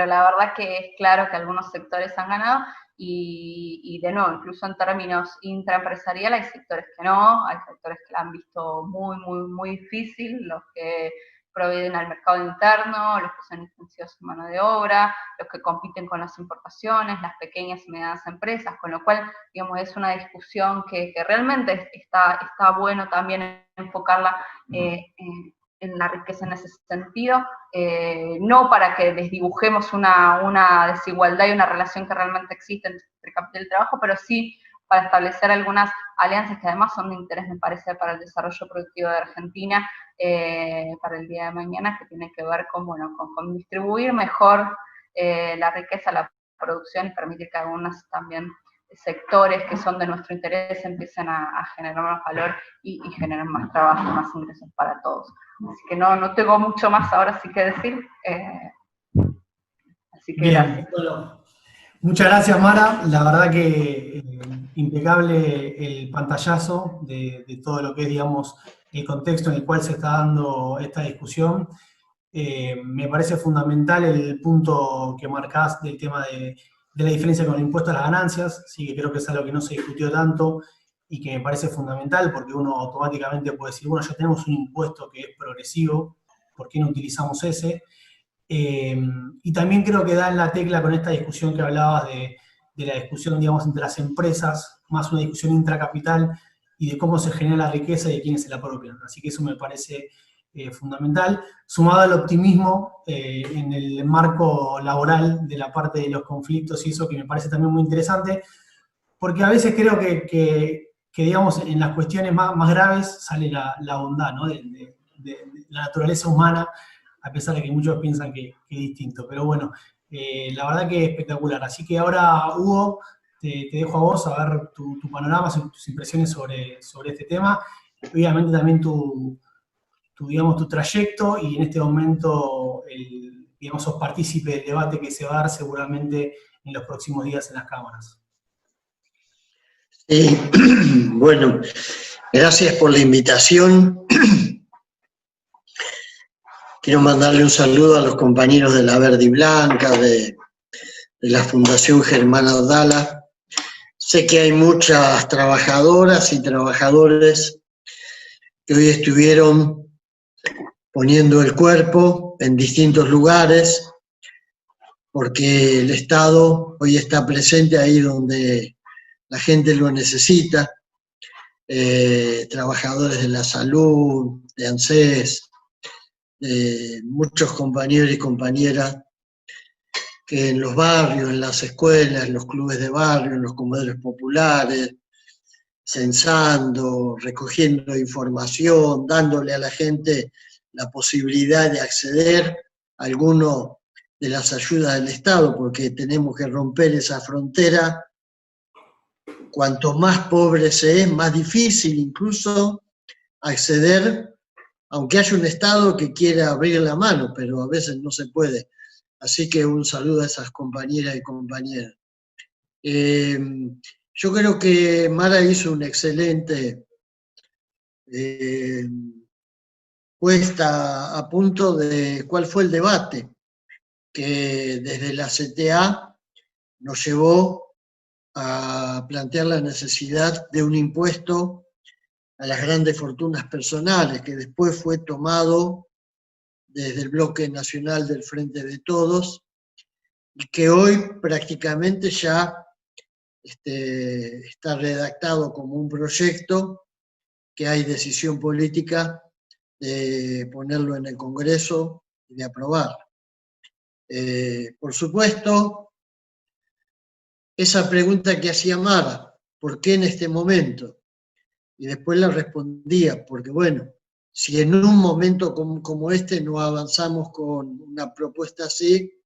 la verdad que es claro que algunos sectores han ganado, y de nuevo, incluso en términos intraempresariales hay sectores que no, hay sectores que la han visto muy difícil, los que proveen al mercado interno, los que son intensivos en mano de obra, los que compiten con las importaciones, las pequeñas y medianas empresas, con lo cual, digamos, es una discusión que realmente está bueno también enfocarla en la riqueza en ese sentido, no para que desdibujemos una desigualdad y una relación que realmente existe entre el capital y el trabajo, pero sí para establecer algunas alianzas que además son de interés, me parece, para el desarrollo productivo de Argentina, para el día de mañana, que tiene que ver con distribuir mejor la riqueza, la producción, y permitir que algunos también sectores que son de nuestro interés empiecen a generar más valor y generar más trabajo, más ingresos para todos. Así que no tengo mucho más ahora sí que decir. Así que bien, bueno, muchas gracias, Mara. La verdad que impecable el pantallazo de todo lo que es, digamos, el contexto en el cual se está dando esta discusión. Me parece fundamental el punto que marcás del tema de la diferencia con el impuesto a las ganancias, sí, que creo que es algo que no se discutió tanto y que me parece fundamental, porque uno automáticamente puede decir, bueno, ya tenemos un impuesto que es progresivo, ¿por qué no utilizamos ese? Y también creo que da en la tecla con esta discusión que hablabas de la discusión, digamos, entre las empresas, más una discusión intracapital y de cómo se genera la riqueza y de quiénes se la apropian. Así que eso me parece fundamental, sumado al optimismo en el marco laboral de la parte de los conflictos y eso que me parece también muy interesante, porque a veces creo que digamos, en las cuestiones más graves sale la bondad, ¿no? de la naturaleza humana, a pesar de que muchos piensan que es distinto. Pero bueno, la verdad que es espectacular. Así que ahora, Hugo, te dejo a vos a ver tu panorama, tus impresiones sobre este tema. Obviamente también digamos, tu trayecto, y en este momento, digamos, sos partícipe del debate que se va a dar seguramente en los próximos días en las cámaras. Bueno, gracias por la invitación. Quiero mandarle un saludo a los compañeros de la Verde y Blanca, de la Fundación Germán Abdala. Sé que hay muchas trabajadoras y trabajadores que hoy estuvieron poniendo el cuerpo en distintos lugares, porque el Estado hoy está presente ahí donde la gente lo necesita. Trabajadores de la salud, de ANSES, muchos compañeros y compañeras que en los barrios, en las escuelas, en los clubes de barrio, en los comedores populares, censando, recogiendo información, dándole a la gente la posibilidad de acceder a alguno de las ayudas del Estado, porque tenemos que romper esa frontera. Cuanto más pobre se es, más difícil incluso acceder, aunque haya un Estado que quiera abrir la mano, pero a veces no se puede. Así que un saludo a esas compañeras y compañeros. Yo creo que Mara hizo una excelente puesta a punto de cuál fue el debate que desde la CTA nos llevó a plantear la necesidad de un impuesto a las grandes fortunas personales, que después fue tomado desde el Bloque Nacional del Frente de Todos, y que hoy prácticamente ya está redactado como un proyecto, que hay decisión política de ponerlo en el Congreso y de aprobar. Por supuesto, esa pregunta que hacía Mara, ¿por qué en este momento? Y después la respondía, porque bueno, si en un momento como este no avanzamos con una propuesta así,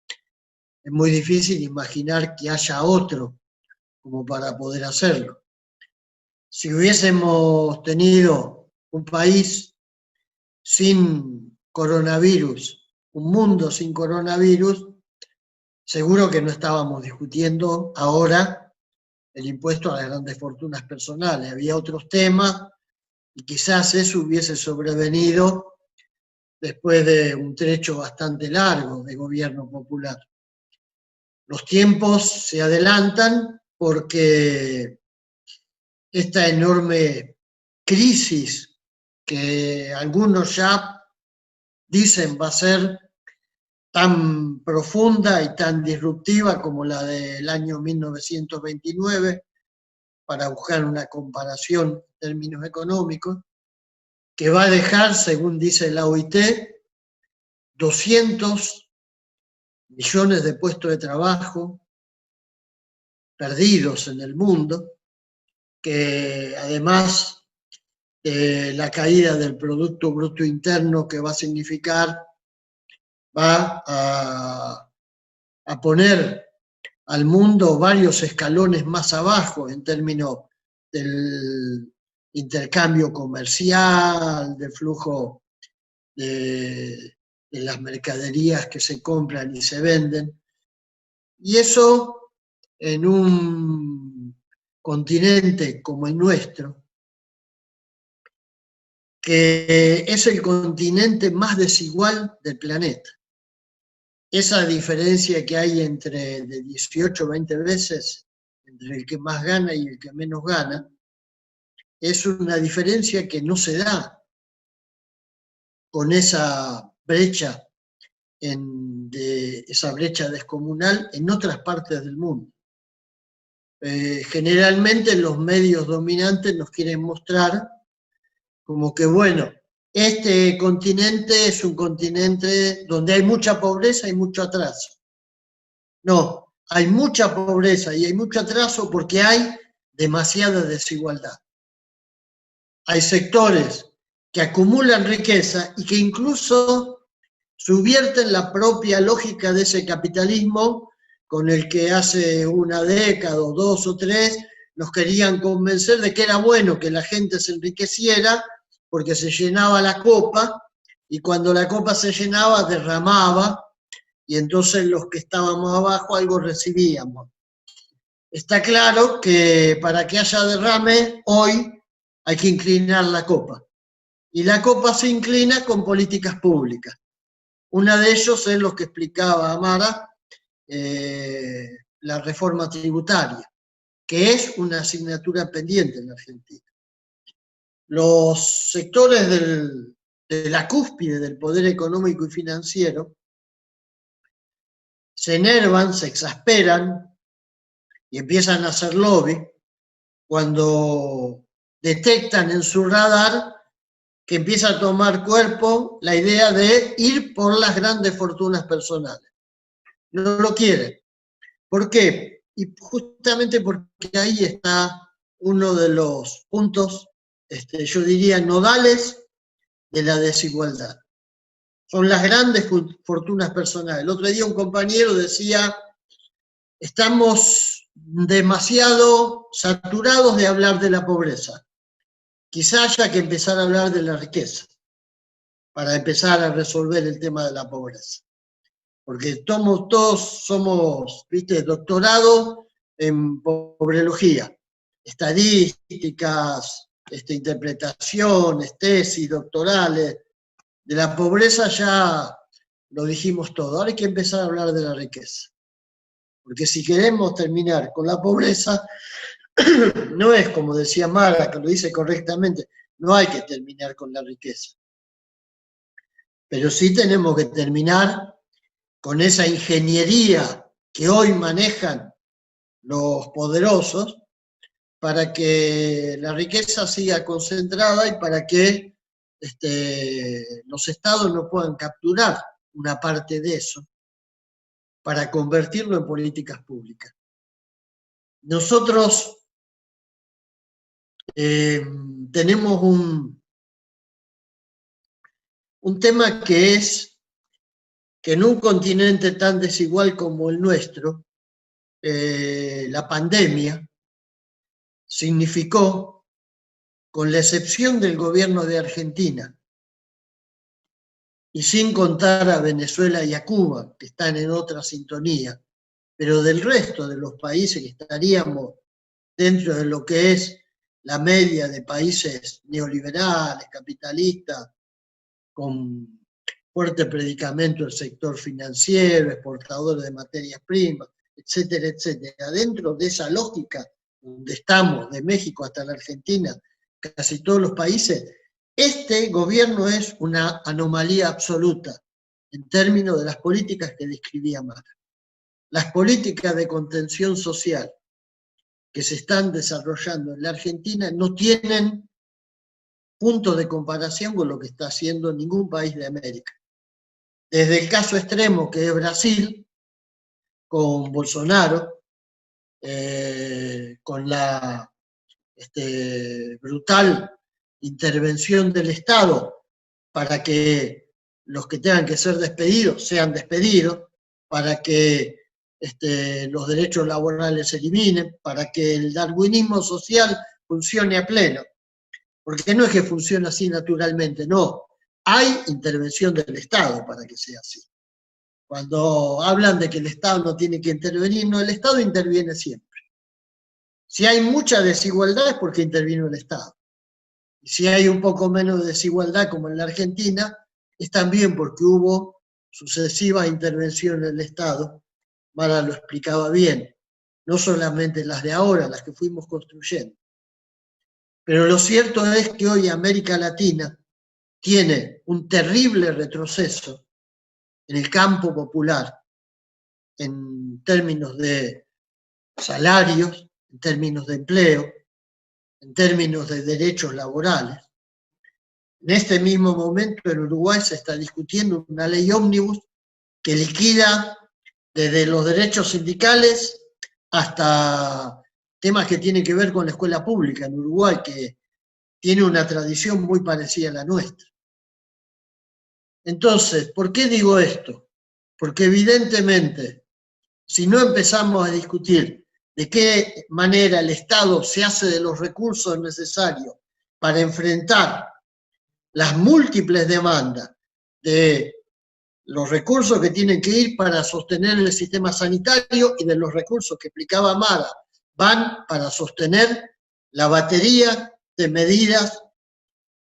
es muy difícil imaginar que haya otro como para poder hacerlo. Si hubiésemos tenido un país sin coronavirus, un mundo sin coronavirus, seguro que no estábamos discutiendo ahora el impuesto a las grandes fortunas personales. Había otros temas y quizás eso hubiese sobrevenido después de un trecho bastante largo de gobierno popular. Los tiempos se adelantan porque esta enorme crisis que algunos ya dicen va a ser tan profunda y tan disruptiva como la del año 1929, para buscar una comparación en términos económicos, que va a dejar, según dice la OIT, 200 millones de puestos de trabajo perdidos en el mundo, que además de la caída del Producto Bruto Interno que va a significar, va a poner al mundo varios escalones más abajo en términos del intercambio comercial, del flujo de las mercaderías que se compran y se venden. Y eso en un continente como el nuestro, que es el continente más desigual del planeta. Esa diferencia que hay entre de 18 o 20 veces entre el que más gana y el que menos gana, es una diferencia que no se da con esa brecha, esa brecha descomunal en otras partes del mundo. Generalmente los medios dominantes nos quieren mostrar como que, bueno, este continente es un continente donde hay mucha pobreza y mucho atraso. No, hay mucha pobreza y hay mucho atraso porque hay demasiada desigualdad. Hay sectores que acumulan riqueza y que incluso subvierten la propia lógica de ese capitalismo con el que hace una década o 2 o 3 nos querían convencer de que era bueno que la gente se enriqueciera porque se llenaba la copa, y cuando la copa se llenaba derramaba, y entonces los que estábamos abajo algo recibíamos. Está claro que para que haya derrame hoy hay que inclinar la copa, y la copa se inclina con políticas públicas. Una de ellos es lo que explicaba Amara, la reforma tributaria, que es una asignatura pendiente en la Argentina. Los sectores de la cúspide del poder económico y financiero se enervan, se exasperan y empiezan a hacer lobby cuando detectan en su radar que empieza a tomar cuerpo la idea de ir por las grandes fortunas personales. No lo quieren. ¿Por qué? Y justamente porque ahí está uno de los puntos, yo diría, nodales de la desigualdad. Son las grandes fortunas personales. El otro día un compañero decía, estamos demasiado saturados de hablar de la pobreza. Quizá haya que empezar a hablar de la riqueza para empezar a resolver el tema de la pobreza. Porque todos somos, ¿viste?, doctorados en pobrelogía, estadísticas, interpretaciones, tesis doctorales. De la pobreza ya lo dijimos todo. Ahora hay que empezar a hablar de la riqueza. Porque si queremos terminar con la pobreza, no es como decía Mara, que lo dice correctamente, no hay que terminar con la riqueza. Pero sí tenemos que terminar con esa ingeniería que hoy manejan los poderosos para que la riqueza siga concentrada y para que los estados no puedan capturar una parte de eso para convertirlo en políticas públicas. Nosotros tenemos un tema que es que en un continente tan desigual como el nuestro, la pandemia significó, con la excepción del gobierno de Argentina, y sin contar a Venezuela y a Cuba, que están en otra sintonía, pero del resto de los países que estaríamos dentro de lo que es la media de países neoliberales, capitalistas, con fuerte predicamento del sector financiero, exportador de materias primas, etcétera, etcétera. Dentro de esa lógica donde estamos, de México hasta la Argentina, casi todos los países, este gobierno es una anomalía absoluta en términos de las políticas que describía Mara. Las políticas de contención social que se están desarrollando en la Argentina no tienen punto de comparación con lo que está haciendo ningún país de América. Desde el caso extremo que es Brasil, con Bolsonaro, con la brutal intervención del Estado para que los que tengan que ser despedidos sean despedidos, para que los derechos laborales se eliminen, para que el darwinismo social funcione a pleno. Porque no es que funcione así naturalmente, no. Hay intervención del Estado para que sea así. Cuando hablan de que el Estado no tiene que intervenir, no, el Estado interviene siempre. Si hay mucha desigualdad es porque intervino el Estado. Y si hay un poco menos de desigualdad como en la Argentina, es también porque hubo sucesivas intervenciones del Estado. Mara lo explicaba bien, no solamente las de ahora, las que fuimos construyendo. Pero lo cierto es que hoy América Latina tiene un terrible retroceso en el campo popular, en términos de salarios, en términos de empleo, en términos de derechos laborales. En este mismo momento en Uruguay se está discutiendo una ley ómnibus que liquida desde los derechos sindicales hasta temas que tienen que ver con la escuela pública en Uruguay, que tiene una tradición muy parecida a la nuestra. Entonces, ¿por qué digo esto? Porque evidentemente si no empezamos a discutir de qué manera el Estado se hace de los recursos necesarios para enfrentar las múltiples demandas de los recursos que tienen que ir para sostener el sistema sanitario y de los recursos que explicaba Mara, van para sostener la batería de medidas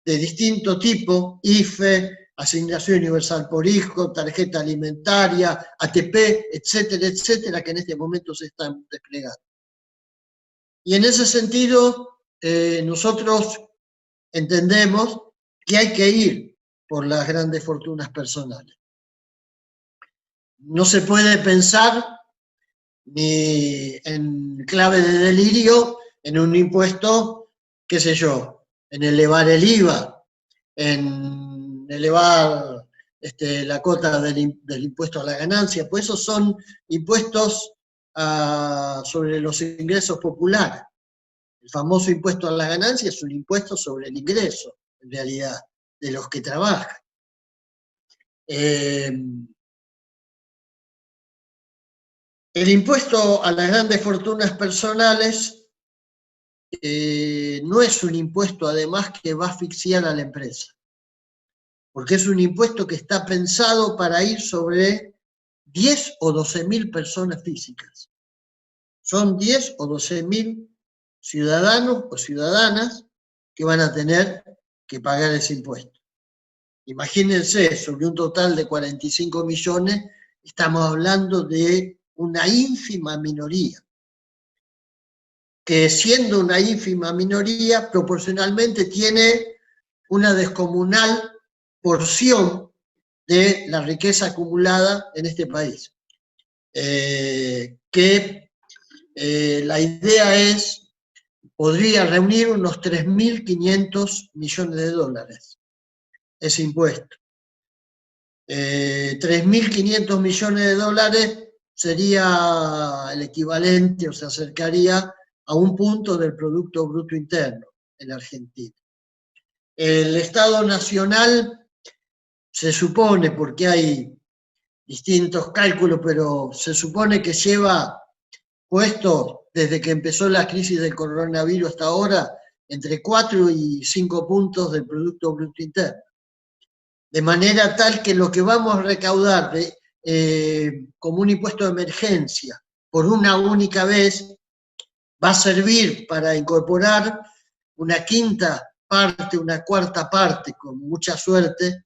de distinto tipo, IFE, asignación universal por hijo, tarjeta alimentaria, ATP, etcétera, etcétera, que en este momento se están desplegando. Y en ese sentido, nosotros entendemos que hay que ir por las grandes fortunas personales. No se puede pensar ni en clave de delirio en un impuesto, qué sé yo, en elevar el IVA, en elevar la cota del impuesto a la ganancia, pues esos son impuestos sobre los ingresos populares. El famoso impuesto a la ganancia es un impuesto sobre el ingreso, en realidad, de los que trabajan. El impuesto a las grandes fortunas personales no es un impuesto, además, que va a asfixiar a la empresa, porque es un impuesto que está pensado para ir sobre 10 o 12.000 personas físicas. Son 10 o 12.000 ciudadanos o ciudadanas que van a tener que pagar ese impuesto. Imagínense, sobre un total de 45 millones, estamos hablando de una ínfima minoría, que siendo una ínfima minoría, proporcionalmente tiene una descomunal porción de la riqueza acumulada en este país. La idea es, podría reunir unos 3.500 millones de dólares, ese impuesto. 3.500 millones de dólares sería el equivalente, o se acercaría a un punto del Producto Bruto Interno en Argentina. El Estado Nacional se supone, porque hay distintos cálculos, pero se supone que lleva puesto desde que empezó la crisis del coronavirus hasta ahora entre 4 y 5 puntos del Producto Bruto Interno. De manera tal que lo que vamos a recaudar como un impuesto de emergencia por una única vez va a servir para incorporar una quinta parte, una cuarta parte, con mucha suerte,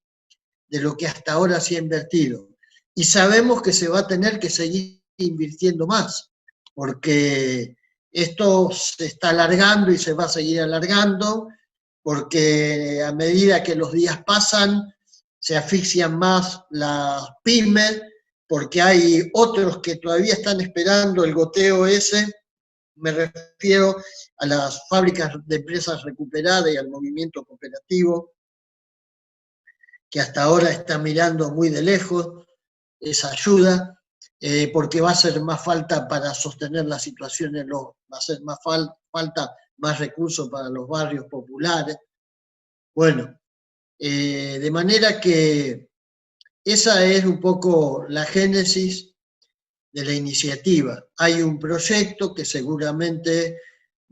de lo que hasta ahora se ha invertido. Y sabemos que se va a tener que seguir invirtiendo más, porque esto se está alargando y se va a seguir alargando, porque a medida que los días pasan, se asfixian más las pymes, porque hay otros que todavía están esperando el goteo ese. Me refiero a las fábricas de empresas recuperadas y al movimiento cooperativo, que hasta ahora está mirando muy de lejos esa ayuda, porque va a hacer más falta para sostener las situaciones, va a hacer más falta más recursos para los barrios populares. Bueno, de manera que esa es un poco la génesis de la iniciativa. Hay un proyecto que seguramente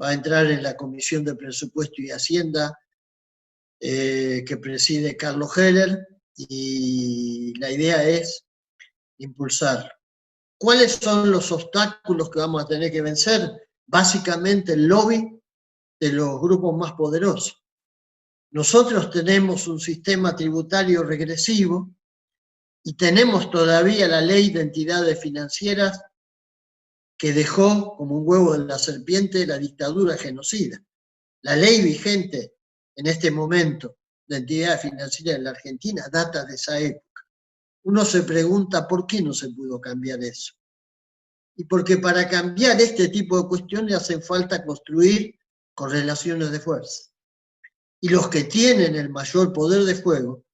va a entrar en la Comisión de Presupuesto y Hacienda, que preside Carlos Heller, y la idea es impulsar. ¿Cuáles son los obstáculos que vamos a tener que vencer? Básicamente el lobby de los grupos más poderosos. Nosotros tenemos un sistema tributario regresivo y tenemos todavía la ley de entidades financieras que dejó como un huevo de la serpiente la dictadura genocida. La ley vigente en este momento de entidades financieras en la Argentina data de esa época. Uno se pregunta por qué no se pudo cambiar eso. Y porque para cambiar este tipo de cuestiones hacen falta construir correlaciones de fuerza. Y los que tienen el mayor poder de fuego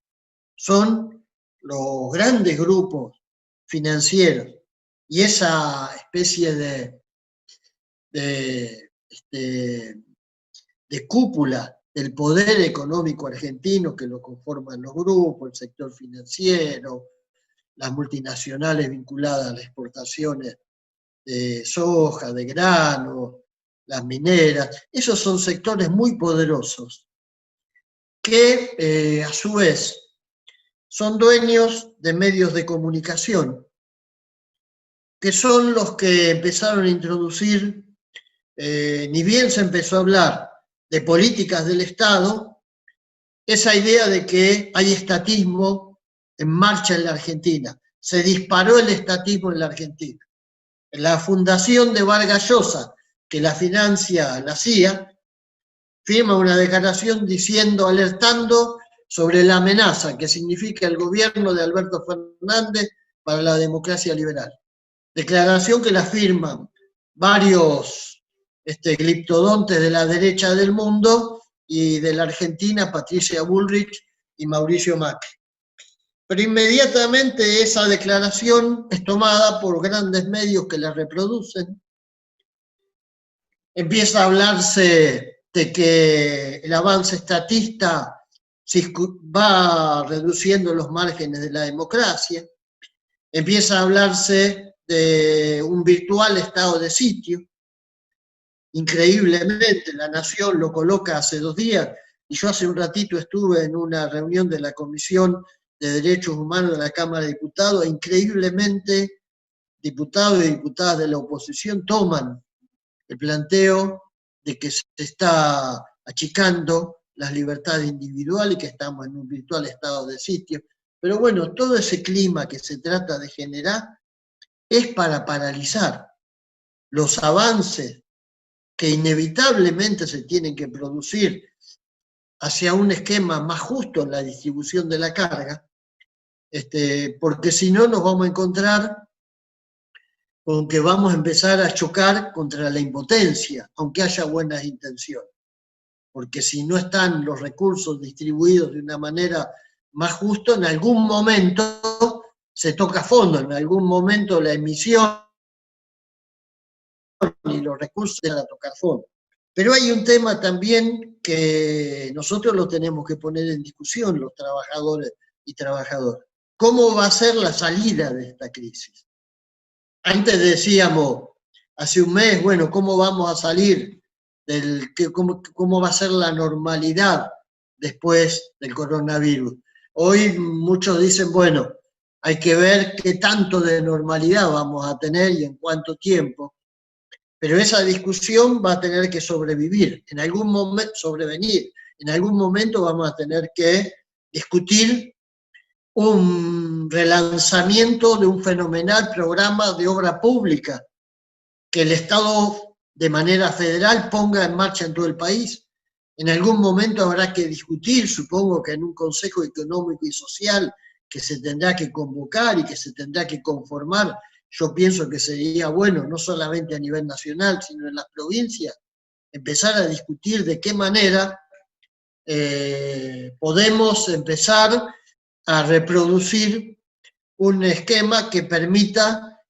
son los grandes grupos financieros y esa especie de cúpula del poder económico argentino que lo conforman los grupos, el sector financiero, las multinacionales vinculadas a las exportaciones de soja, de grano, las mineras. Esos son sectores muy poderosos que a su vez son dueños de medios de comunicación, que son los que empezaron a introducir, ni bien se empezó a hablar de políticas del Estado, esa idea de que hay estatismo en marcha en la Argentina. Se disparó el estatismo en la Argentina. La fundación de Vargas Llosa, que la financia la CIA, firma una declaración diciendo, alertando sobre la amenaza que significa el gobierno de Alberto Fernández para la democracia liberal. Declaración que la firman varios gliptodontes de la derecha del mundo y de la Argentina, Patricia Bullrich y Mauricio Macri. Pero inmediatamente esa declaración es tomada por grandes medios que la reproducen. Empieza a hablarse de que el avance estatista va reduciendo los márgenes de la democracia. Empieza a hablarse de un virtual estado de sitio. Increíblemente, La Nación lo coloca hace 2 días, y yo hace un ratito estuve en una reunión de la Comisión de Derechos Humanos de la Cámara de Diputados, e increíblemente diputados y diputadas de la oposición toman el planteo de que se está achicando las libertades individuales y que estamos en un virtual estado de sitio. Pero bueno, todo ese clima que se trata de generar es para paralizar los avances que inevitablemente se tienen que producir hacia un esquema más justo en la distribución de la carga, porque si no nos vamos a encontrar con que vamos a empezar a chocar contra la impotencia, aunque haya buenas intenciones. Porque si no están los recursos distribuidos de una manera más justa, en algún momento se toca fondo, en algún momento la emisión y los recursos van a tocar fondo. Pero hay un tema también que nosotros lo tenemos que poner en discusión, los trabajadores y trabajadoras. ¿Cómo va a ser la salida de esta crisis? Antes decíamos, hace un mes, bueno, ¿cómo vamos a salir? ¿Cómo va a ser la normalidad después del coronavirus? Hoy muchos dicen, bueno, hay que ver qué tanto de normalidad vamos a tener y en cuánto tiempo. Pero esa discusión va a tener que sobrevenir. En algún momento vamos a tener que discutir un relanzamiento de un fenomenal programa de obra pública que el Estado de manera federal ponga en marcha en todo el país. En algún momento habrá que discutir, supongo que en un Consejo Económico y Social que se tendrá que convocar y que se tendrá que conformar. Yo pienso que sería bueno, no solamente a nivel nacional, sino en las provincias, empezar a discutir de qué manera podemos empezar a reproducir un esquema que permita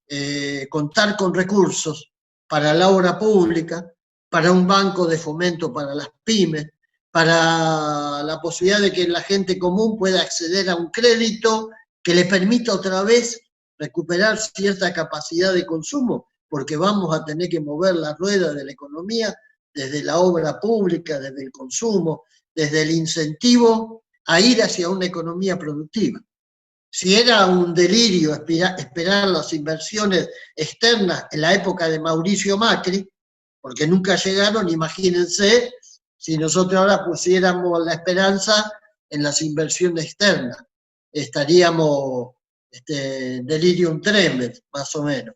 contar con recursos para la obra pública, para un banco de fomento para las pymes, para la posibilidad de que la gente común pueda acceder a un crédito que le permita otra vez recuperar cierta capacidad de consumo, porque vamos a tener que mover la rueda de la economía desde la obra pública, desde el consumo, desde el incentivo a ir hacia una economía productiva. Si era un delirio esperar las inversiones externas en la época de Mauricio Macri, porque nunca llegaron, imagínense si nosotros ahora pusiéramos la esperanza en las inversiones externas. Estaríamos delirium tremens, más o menos.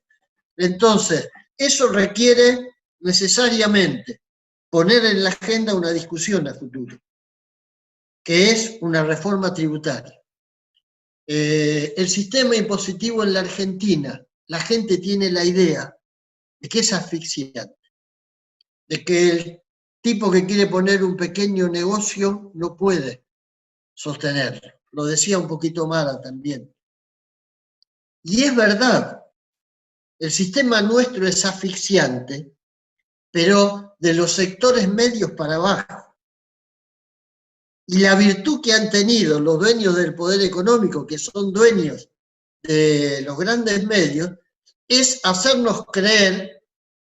Entonces, eso requiere necesariamente poner en la agenda una discusión a futuro, que es una reforma tributaria. El sistema impositivo en la Argentina, la gente tiene la idea de que es asfixiante, de que el tipo que quiere poner un pequeño negocio no puede sostenerlo. Lo decía un poquito Mara también. Y es verdad, el sistema nuestro es asfixiante, pero de los sectores medios para abajo. Y la virtud que han tenido los dueños del poder económico, que son dueños de los grandes medios, es hacernos creer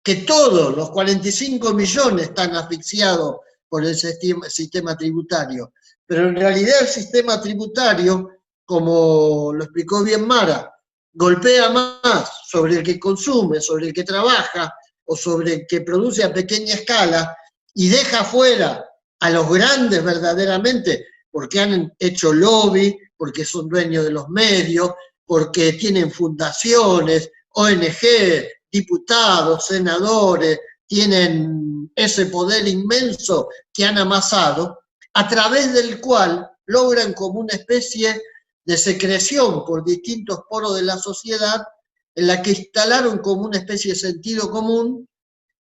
que todos los 45 millones están asfixiados por el sistema tributario. Pero en realidad el sistema tributario, como lo explicó bien Mara, golpea más sobre el que consume, sobre el que trabaja o sobre el que produce a pequeña escala y deja fuera a los grandes verdaderamente porque han hecho lobby, porque son dueños de los medios, porque tienen fundaciones, ONG, diputados, senadores, tienen ese poder inmenso que han amasado, a través del cual logran como una especie de secreción por distintos poros de la sociedad, en la que instalaron como una especie de sentido común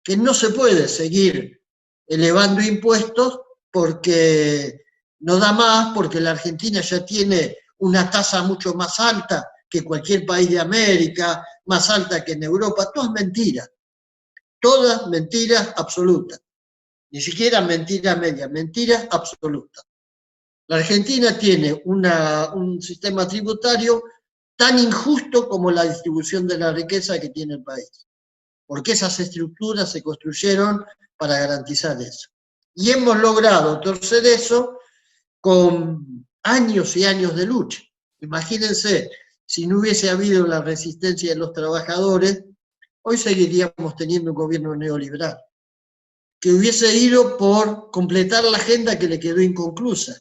que no se puede seguir elevando impuestos porque no da más, porque la Argentina ya tiene una tasa mucho más alta que cualquier país de América, más alta que en Europa. Todas mentiras absolutas, ni siquiera mentiras medias, mentiras absolutas. La Argentina tiene un sistema tributario tan injusto como la distribución de la riqueza que tiene el país, porque esas estructuras se construyeron para garantizar eso. Y hemos logrado torcer eso con años y años de lucha. Imagínense, si no hubiese habido la resistencia de los trabajadores, hoy seguiríamos teniendo un gobierno neoliberal, que hubiese ido por completar la agenda que le quedó inconclusa,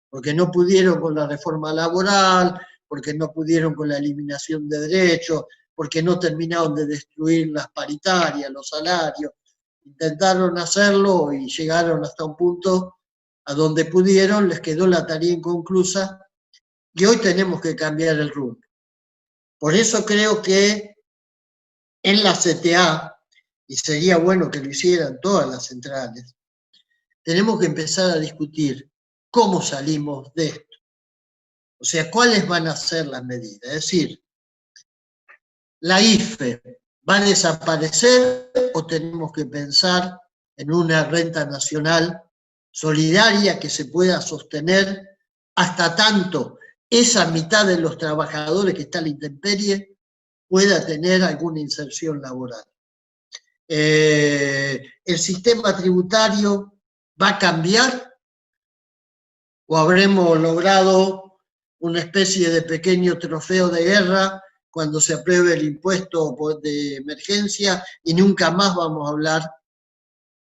porque no pudieron con la reforma laboral, porque no pudieron con la eliminación de derechos, porque no terminaron de destruir las paritarias, los salarios. Intentaron hacerlo y llegaron hasta un punto a donde pudieron, les quedó la tarea inconclusa y hoy tenemos que cambiar el rumbo. Por eso creo que en la CTA, y sería bueno que lo hicieran todas las centrales, tenemos que empezar a discutir cómo salimos de esto. O sea, cuáles van a ser las medidas. Es decir, ¿la IFE va a desaparecer o tenemos que pensar en una renta nacional solidaria que se pueda sostener hasta tanto esa mitad de los trabajadores que está a la intemperie pueda tener alguna inserción laboral? ¿El sistema tributario va a cambiar o habremos logrado una especie de pequeño trofeo de guerra cuando se apruebe el impuesto de emergencia y nunca más vamos a hablar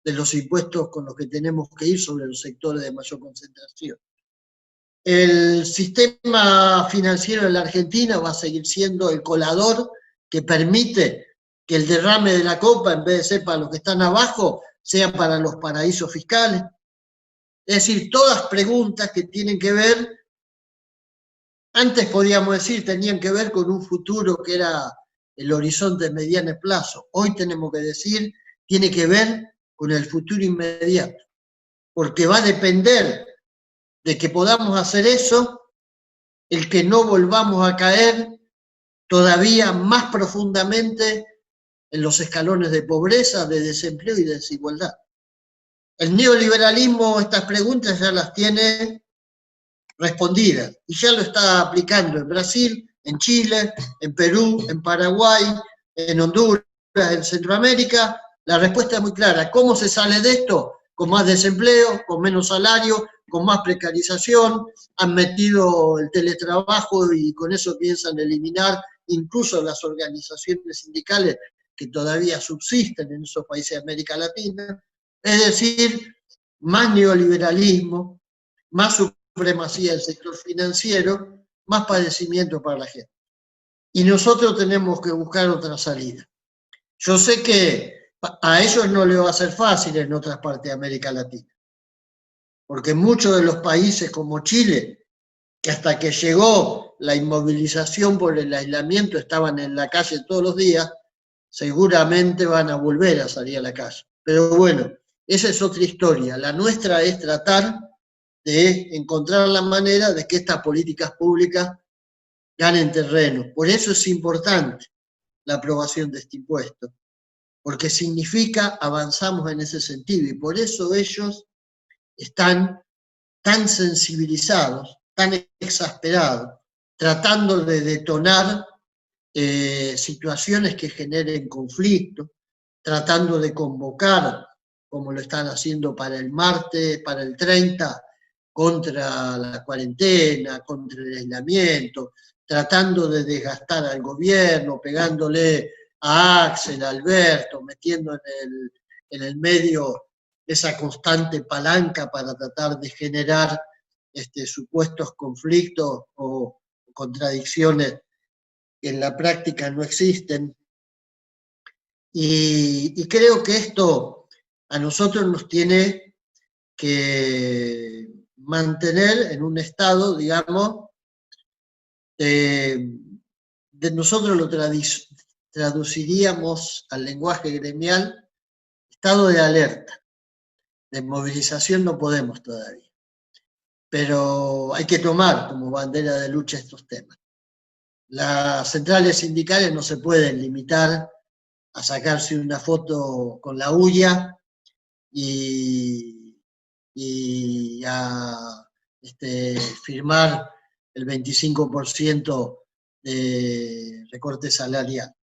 de los impuestos con los que tenemos que ir sobre los sectores de mayor concentración? El sistema financiero de la Argentina va a seguir siendo el colador que permite que el derrame de la copa, en vez de ser para los que están abajo, sea para los paraísos fiscales. Es decir, todas preguntas que tienen que ver, antes podíamos decir, tenían que ver con un futuro que era el horizonte mediano plazo. Hoy tenemos que decir, tiene que ver con el futuro inmediato, porque va a depender de que podamos hacer eso, el que no volvamos a caer todavía más profundamente en los escalones de pobreza, de desempleo y de desigualdad. El neoliberalismo estas preguntas ya las tiene respondidas y ya lo está aplicando en Brasil, en Chile, en Perú, en Paraguay, en Honduras, en Centroamérica. La respuesta es muy clara. ¿Cómo se sale de esto? Con más desempleo, con menos salario, con más precarización. Han metido el teletrabajo y con eso piensan eliminar incluso las organizaciones sindicales que todavía subsisten en esos países de América Latina. Es decir, más neoliberalismo, más supremacía del sector financiero, más padecimiento para la gente. Y nosotros tenemos que buscar otra salida. Yo sé que a ellos no les va a ser fácil en otras partes de América Latina, porque muchos de los países como Chile, que hasta que llegó la inmovilización por el aislamiento estaban en la calle todos los días, seguramente van a volver a salir a la calle. Pero bueno, esa es otra historia. La nuestra es tratar de encontrar la manera de que estas políticas públicas ganen terreno. Por eso es importante la aprobación de este impuesto, porque significa avanzamos en ese sentido y por eso ellos están tan sensibilizados, tan exasperados, tratando de detonar situaciones que generen conflicto, tratando de convocar, como lo están haciendo para el martes, para el 30, contra la cuarentena, contra el aislamiento, tratando de desgastar al gobierno, pegándole a Axel, a Alberto, metiendo en el medio esa constante palanca para tratar de generar supuestos conflictos o contradicciones que en la práctica no existen. Y creo que esto a nosotros nos tiene que mantener en un estado, digamos, de nosotros lo traduciríamos al lenguaje gremial, estado de alerta. De movilización no podemos todavía, pero hay que tomar como bandera de lucha estos temas. Las centrales sindicales no se pueden limitar a sacarse una foto con la huya y a firmar el 25% de recorte salarial.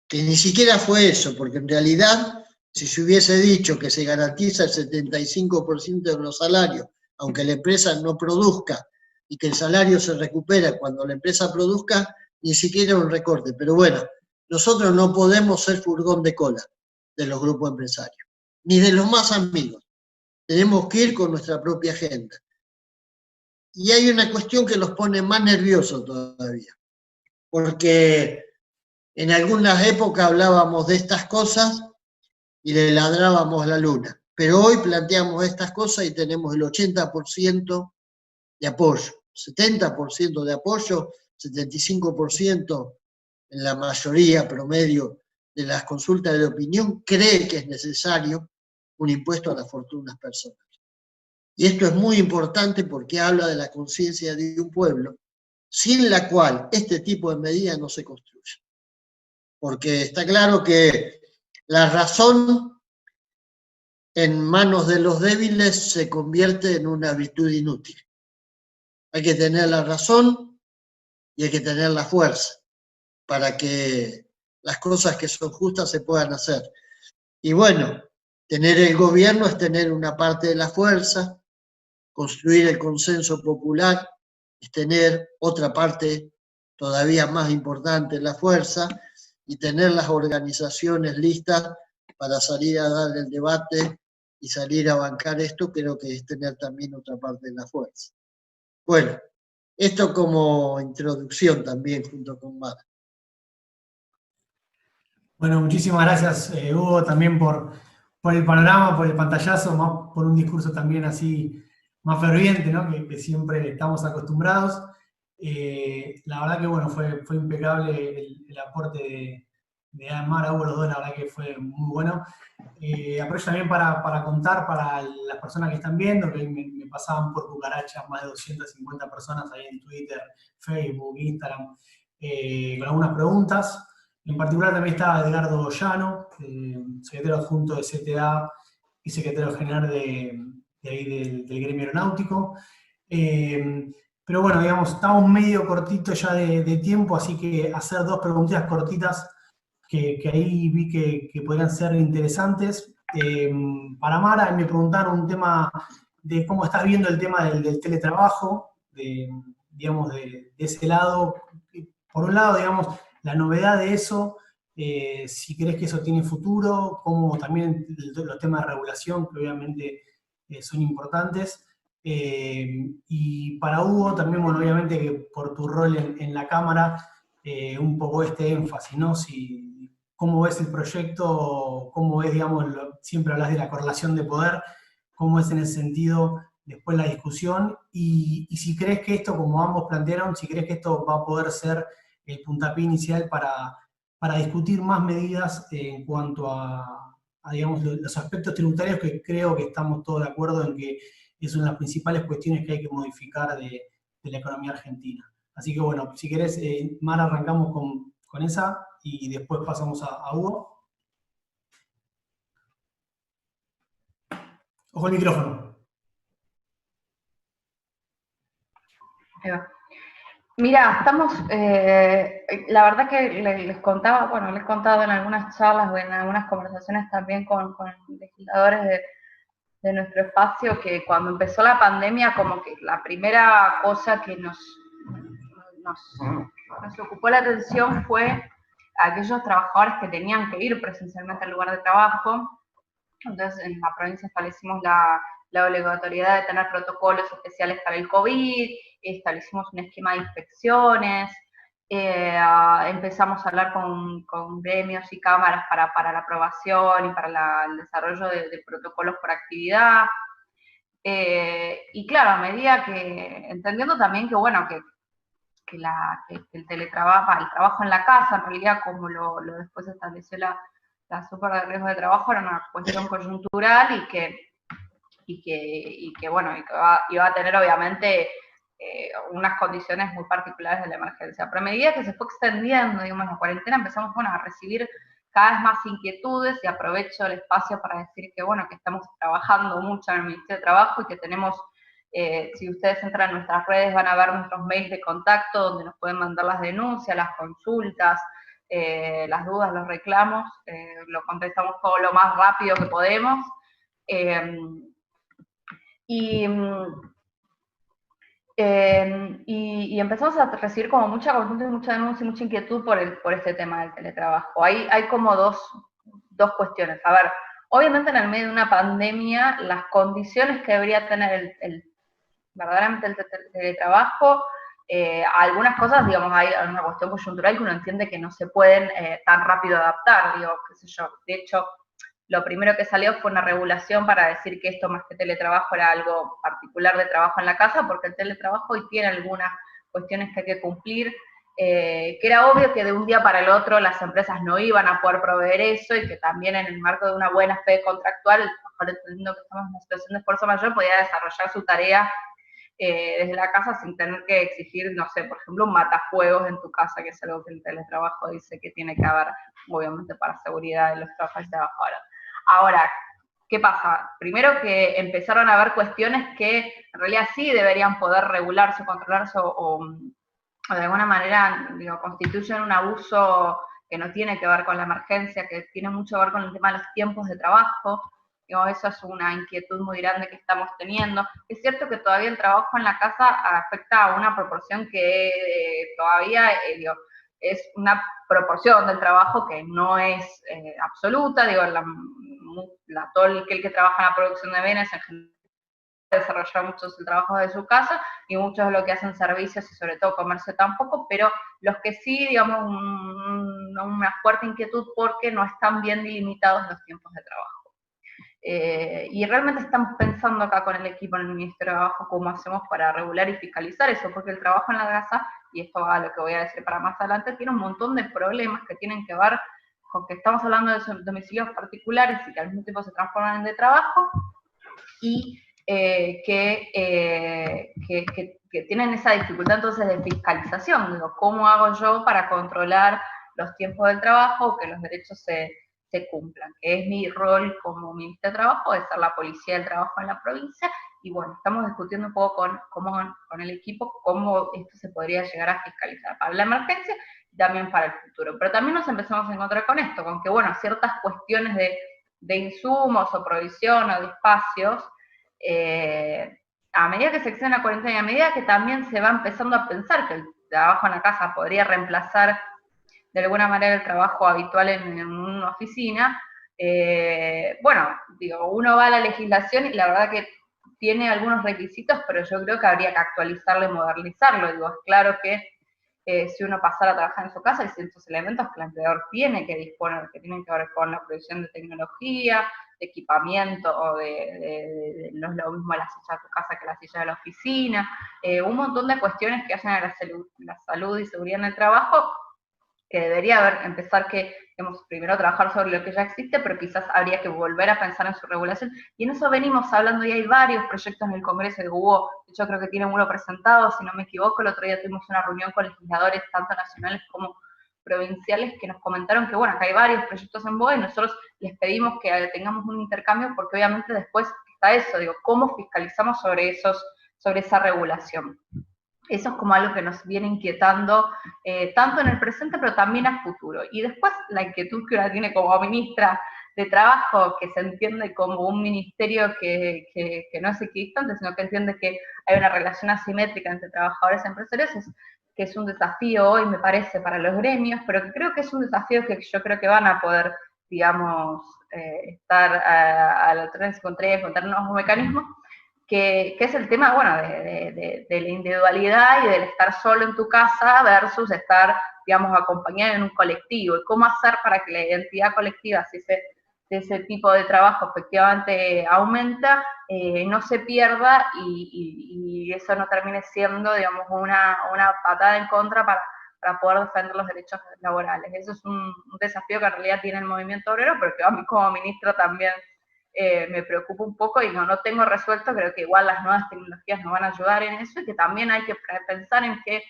Que ni siquiera fue eso, porque en realidad, si se hubiese dicho que se garantiza el 75% de los salarios, aunque la empresa no produzca, y que el salario se recupera cuando la empresa produzca, ni siquiera un recorte. Pero bueno, nosotros no podemos ser furgón de cola de los grupos empresarios, ni de los más amigos. Tenemos que ir con nuestra propia agenda. Y hay una cuestión que los pone más nerviosos todavía, porque en algunas épocas hablábamos de estas cosas y le ladrábamos a la luna, pero hoy planteamos estas cosas y tenemos el 80% de apoyo, 70% de apoyo, 75% en la mayoría promedio de las consultas de opinión cree que es necesario un impuesto a las fortunas personales. Y esto es muy importante porque habla de la conciencia de un pueblo, sin la cual este tipo de medidas no se construye. Porque está claro que la razón en manos de los débiles se convierte en una virtud inútil. Hay que tener la razón y hay que tener la fuerza para que las cosas que son justas se puedan hacer. Y bueno, tener el gobierno es tener una parte de la fuerza, construir el consenso popular es tener otra parte todavía más importante de la fuerza, y tener las organizaciones listas para salir a dar el debate y salir a bancar esto, creo que es tener también otra parte de la fuerza. Bueno, esto como introducción también junto con Mara. Bueno, muchísimas gracias, Hugo, también por el panorama, por el pantallazo, más por un discurso también así más ferviente, ¿no? que siempre estamos acostumbrados. La verdad que bueno, fue impecable el aporte de Mara, Hugo, los dos, la verdad que fue muy bueno. Aprovecho también para contar para las personas que están viendo, que me pasaban por cucaracha más de 250 personas ahí en Twitter, Facebook, Instagram, con algunas preguntas. En particular también está Edgardo Llano, secretario adjunto de CTA y secretario general de ahí del gremio aeronáutico. Pero bueno, digamos, estamos medio cortito ya de tiempo, así que hacer dos preguntitas cortitas que ahí vi que podrían ser interesantes. Para Mara, me preguntaron un tema de cómo estás viendo el tema del teletrabajo, digamos, de ese lado. Por un lado, digamos, la novedad de eso, si crees que eso tiene futuro, como también los temas de regulación, que obviamente son importantes. Y para Hugo, también, bueno, obviamente que por tu rol en la Cámara, un poco este énfasis, ¿no? ¿Cómo ves el proyecto? ¿Cómo ves, digamos, siempre hablas de la correlación de poder? ¿Cómo es en ese sentido después la discusión? Y si crees que esto, como ambos plantearon, si crees que esto va a poder ser el puntapié inicial para discutir más medidas en cuanto a, digamos, los aspectos tributarios, que creo que estamos todos de acuerdo en que es una de las principales cuestiones que hay que modificar de la economía argentina. Así que bueno, si querés, Mara, arrancamos con esa y después pasamos a Hugo. Ojo el micrófono. Ahí va. Mira, estamos, la verdad que les contaba, bueno, les he contado en algunas charlas o en algunas conversaciones también con legisladores de nuestro espacio, que cuando empezó la pandemia, como que la primera cosa que nos ocupó la atención fue aquellos trabajadores que tenían que ir presencialmente al lugar de trabajo. Entonces, en la provincia establecimos la obligatoriedad de tener protocolos especiales para el COVID, establecimos un esquema de inspecciones, empezamos a hablar con gremios y cámaras para la aprobación y para el desarrollo de protocolos por actividad. Y claro, a medida que, entendiendo también que, bueno, que el teletrabajo, el trabajo en la casa, en realidad, como lo después estableció la super de riesgo de trabajo, era una cuestión coyuntural y que bueno, iba a tener obviamente unas condiciones muy particulares de la emergencia. Pero a medida que se fue extendiendo, digamos, la cuarentena, empezamos, bueno, a recibir cada vez más inquietudes, y aprovecho el espacio para decir que, bueno, que estamos trabajando mucho en el Ministerio de Trabajo y que tenemos, si ustedes entran a nuestras redes van a ver nuestros mails de contacto donde nos pueden mandar las denuncias, las consultas, las dudas, los reclamos, lo contestamos todo lo más rápido que podemos. Y empezamos a recibir como mucha consulta, mucha denuncia y mucha inquietud por este tema del teletrabajo. Hay como dos cuestiones. A ver, obviamente en el medio de una pandemia, las condiciones que debería tener verdaderamente el teletrabajo, algunas cosas, digamos, hay una cuestión coyuntural que uno entiende que no se pueden tan rápido adaptar, digo, qué sé yo. De hecho, lo primero que salió fue una regulación para decir que esto más que teletrabajo era algo particular de trabajo en la casa, porque el teletrabajo hoy tiene algunas cuestiones que hay que cumplir, que era obvio que de un día para el otro las empresas no iban a poder proveer eso, y que también en el marco de una buena fe contractual, mejor entendiendo que estamos en una situación de esfuerzo mayor, podía desarrollar su tarea desde la casa sin tener que exigir, no sé, por ejemplo, un matafuegos en tu casa, que es algo que el teletrabajo dice que tiene que haber, obviamente, para seguridad de los trabajadores y trabajadoras. Ahora, ¿qué pasa? Primero que empezaron a haber cuestiones que en realidad sí deberían poder regularse, controlarse o de alguna manera, digo, constituyen un abuso que no tiene que ver con la emergencia, que tiene mucho que ver con el tema de los tiempos de trabajo. Digo, eso es una inquietud muy grande que estamos teniendo. Es cierto que todavía el trabajo en la casa afecta a una proporción que todavía, digo, es una proporción del trabajo que no es absoluta. Digo, todo el que trabaja en la producción de bienes en general desarrollar muchos el trabajo de su casa, y muchos de lo que hacen servicios y sobre todo comercio tampoco, pero los que sí, digamos, una fuerte inquietud porque no están bien delimitados los tiempos de trabajo. Y realmente estamos pensando acá con el equipo en el Ministerio de Trabajo cómo hacemos para regular y fiscalizar eso, porque el trabajo en la casa, y esto va a lo que voy a decir para más adelante, tiene un montón de problemas que tienen que ver con que estamos hablando de domicilios particulares y que al mismo tiempo se transforman en de trabajo, y que tienen esa dificultad entonces de fiscalización. Digo, ¿cómo hago yo para controlar los tiempos del trabajo, que los derechos se cumplan? Que es mi rol como ministra de Trabajo, de ser la policía del trabajo en la provincia. Y bueno, estamos discutiendo un poco con el equipo cómo esto se podría llegar a fiscalizar para la emergencia y también para el futuro. Pero también nos empezamos a encontrar con esto, con que, bueno, ciertas cuestiones de insumos o provisión o de espacios, a medida que se extiende la cuarentena y a medida que también se va empezando a pensar que el trabajo en la casa podría reemplazar de alguna manera el trabajo habitual en una oficina, bueno, digo, uno va a la legislación y la verdad que tiene algunos requisitos, pero yo creo que habría que actualizarlo y modernizarlo. Digo, es claro que si uno pasara a trabajar en su casa, hay ciertos elementos que el empleador tiene que disponer, que tienen que ver con la provisión de tecnología, de equipamiento, o no es lo mismo la silla de tu casa que la silla de la oficina, un montón de cuestiones que hacen a la salud y seguridad en el trabajo, que debería empezar que, digamos, primero trabajar sobre lo que ya existe, pero quizás habría que volver a pensar en su regulación, y en eso venimos hablando, y hay varios proyectos en el Congreso que hubo, yo creo que tienen uno presentado, si no me equivoco, el otro día tuvimos una reunión con legisladores, tanto nacionales como provinciales, que nos comentaron que, bueno, que hay varios proyectos en boga, y nosotros les pedimos que tengamos un intercambio, porque obviamente después está eso, digo, ¿cómo fiscalizamos sobre esa regulación? Eso es como algo que nos viene inquietando tanto en el presente, pero también a futuro. Y después la inquietud que una tiene como ministra de Trabajo, que se entiende como un ministerio que no es equidistante, sino que entiende que hay una relación asimétrica entre trabajadores y empresarios, que es un desafío hoy, me parece, para los gremios, pero que creo que es un desafío que yo creo que van a poder, digamos, estar a la otra encontrar nuevos mecanismos, que es el tema, bueno, de la individualidad y del estar solo en tu casa versus estar, digamos, acompañado en un colectivo, y cómo hacer para que la identidad colectiva, si ese tipo de trabajo efectivamente aumenta, no se pierda y eso no termine siendo, digamos, una patada en contra para poder defender los derechos laborales. Eso es un desafío que en realidad tiene el movimiento obrero, pero que a mí como ministra también me preocupa un poco y no tengo resuelto. Creo que igual las nuevas tecnologías nos van a ayudar en eso, y que también hay que pensar en que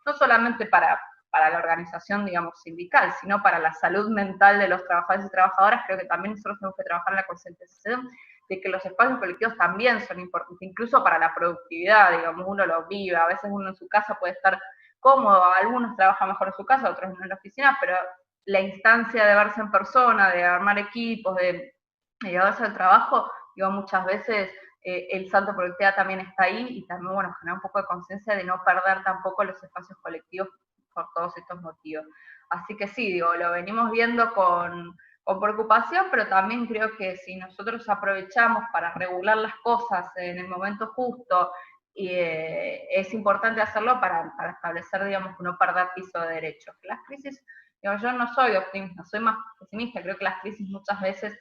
no solamente para la organización, digamos, sindical, sino para la salud mental de los trabajadores y trabajadoras. Creo que también nosotros tenemos que trabajar en la concientización de que los espacios colectivos también son importantes, incluso para la productividad, digamos, uno lo vive, a veces uno en su casa puede estar cómodo, algunos trabajan mejor en su casa, otros en la oficina, pero la instancia de verse en persona, de armar equipos, de llevarse al trabajo, digo, muchas veces el salto de productividad también está ahí, y también, bueno, generar un poco de conciencia de no perder tampoco los espacios colectivos por todos estos motivos. Así que sí, digo, lo venimos viendo con preocupación, pero también creo que si nosotros aprovechamos para regular las cosas en el momento justo, es importante hacerlo para establecer, digamos, que no perder piso de derechos. Las crisis, digo, yo no soy optimista, soy más pesimista. Creo que las crisis muchas veces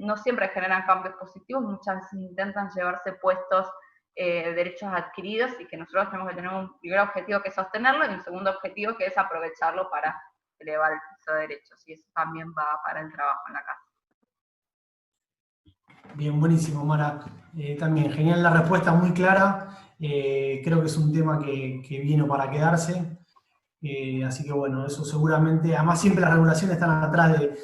no siempre generan cambios positivos, muchas veces intentan llevarse puestos derechos adquiridos, y que nosotros tenemos que tener un primer objetivo, que es sostenerlo, y un segundo objetivo, que es aprovecharlo para elevar el piso de derechos, y eso también va para el trabajo en la casa. Bien, buenísimo, Mara. También genial la respuesta, muy clara. Creo que es un tema que vino para quedarse. Así que bueno, eso seguramente, además siempre las regulaciones están atrás de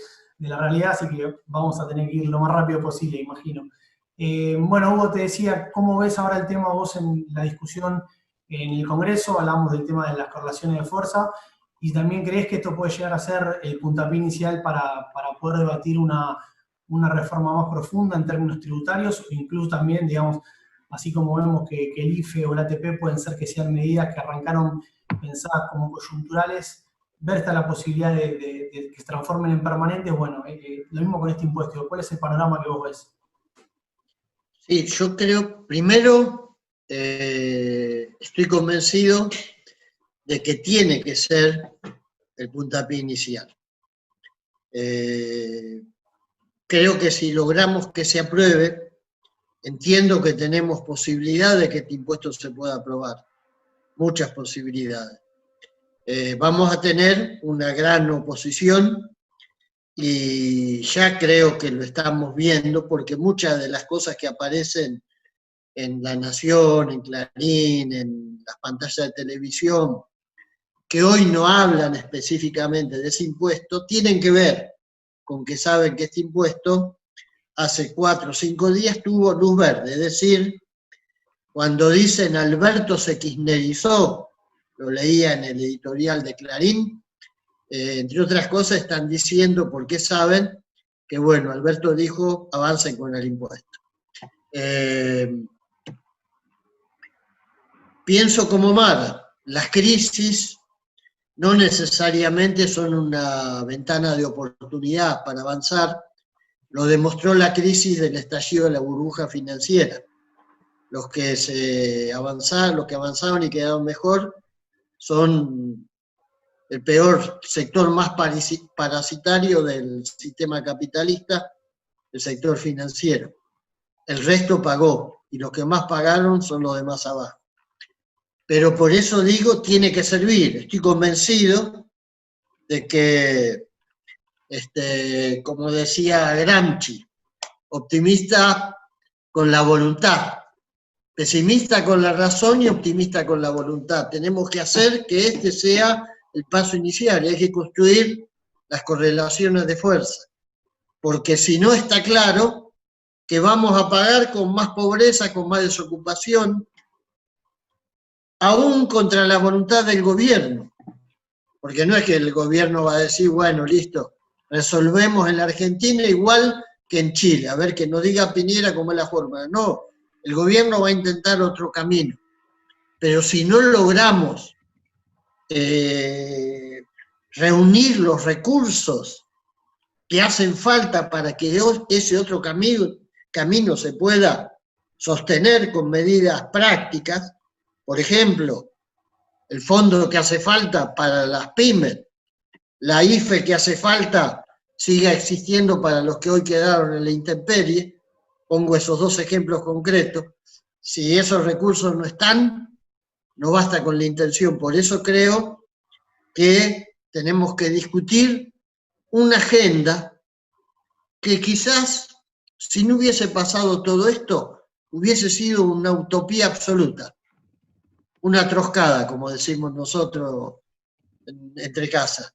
la realidad, así que vamos a tener que ir lo más rápido posible, imagino. Bueno, Hugo, te decía, ¿cómo ves ahora el tema vos en la discusión en el Congreso? Hablamos del tema de las correlaciones de fuerza, y también crees que esto puede llegar a ser el puntapié inicial para poder debatir una reforma más profunda en términos tributarios, o incluso también, digamos, así como vemos que el IFE o el ATP pueden ser que sean medidas que arrancaron pensadas como coyunturales, ver esta la posibilidad de que se transformen en permanentes. Bueno, lo mismo con este impuesto. ¿Cuál es el panorama que vos ves? Sí, yo creo, primero, estoy convencido de que tiene que ser el puntapié inicial. Creo que si logramos que se apruebe, entiendo que tenemos posibilidad de que este impuesto se pueda aprobar, muchas posibilidades. Vamos a tener una gran oposición, y ya creo que lo estamos viendo, porque muchas de las cosas que aparecen en La Nación, en Clarín, en las pantallas de televisión, que hoy no hablan específicamente de ese impuesto, tienen que ver con que saben que este impuesto hace 4 o 5 días tuvo luz verde. Es decir, cuando dicen Alberto se kirchnerizó, lo leía en el editorial de Clarín, entre otras cosas están diciendo, porque saben que, bueno, Alberto dijo, avancen con el impuesto. Pienso como Mara, las crisis no necesariamente son una ventana de oportunidad para avanzar. Lo demostró la crisis del estallido de la burbuja financiera. Los que avanzaron y quedaron mejor son el peor sector, más parasitario del sistema capitalista, el sector financiero. El resto pagó, y los que más pagaron son los de más abajo. Pero por eso digo, tiene que servir. Estoy convencido de que, como decía Gramsci, optimista con la voluntad, pesimista con la razón y optimista con la voluntad. Tenemos que hacer que este sea el paso inicial, hay que construir las correlaciones de fuerza, porque si no está claro que vamos a pagar con más pobreza, con más desocupación, aún contra la voluntad del gobierno, porque no es que el gobierno va a decir, bueno, listo, resolvemos en la Argentina igual que en Chile, a ver que nos diga Piñera cómo es la forma. No, el gobierno va a intentar otro camino, pero si no logramos reunir los recursos que hacen falta para que ese otro camino se pueda sostener con medidas prácticas, por ejemplo, el fondo que hace falta para las pymes, la IFE que hace falta siga existiendo para los que hoy quedaron en la intemperie, pongo esos dos ejemplos concretos, si esos recursos no están, no basta con la intención. Por eso creo que tenemos que discutir una agenda que quizás, si no hubiese pasado todo esto, hubiese sido una utopía absoluta, una troscada, como decimos nosotros entre casas,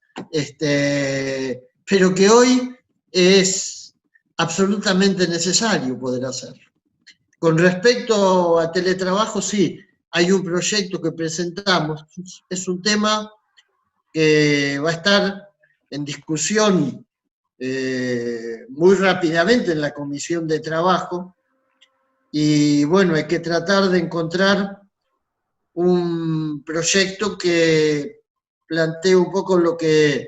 pero que hoy es absolutamente necesario poder hacerlo. Con respecto a teletrabajo, sí, hay un proyecto que presentamos, es un tema que va a estar en discusión muy rápidamente en la Comisión de Trabajo, y bueno, hay que tratar de encontrar un proyecto que plantee un poco lo que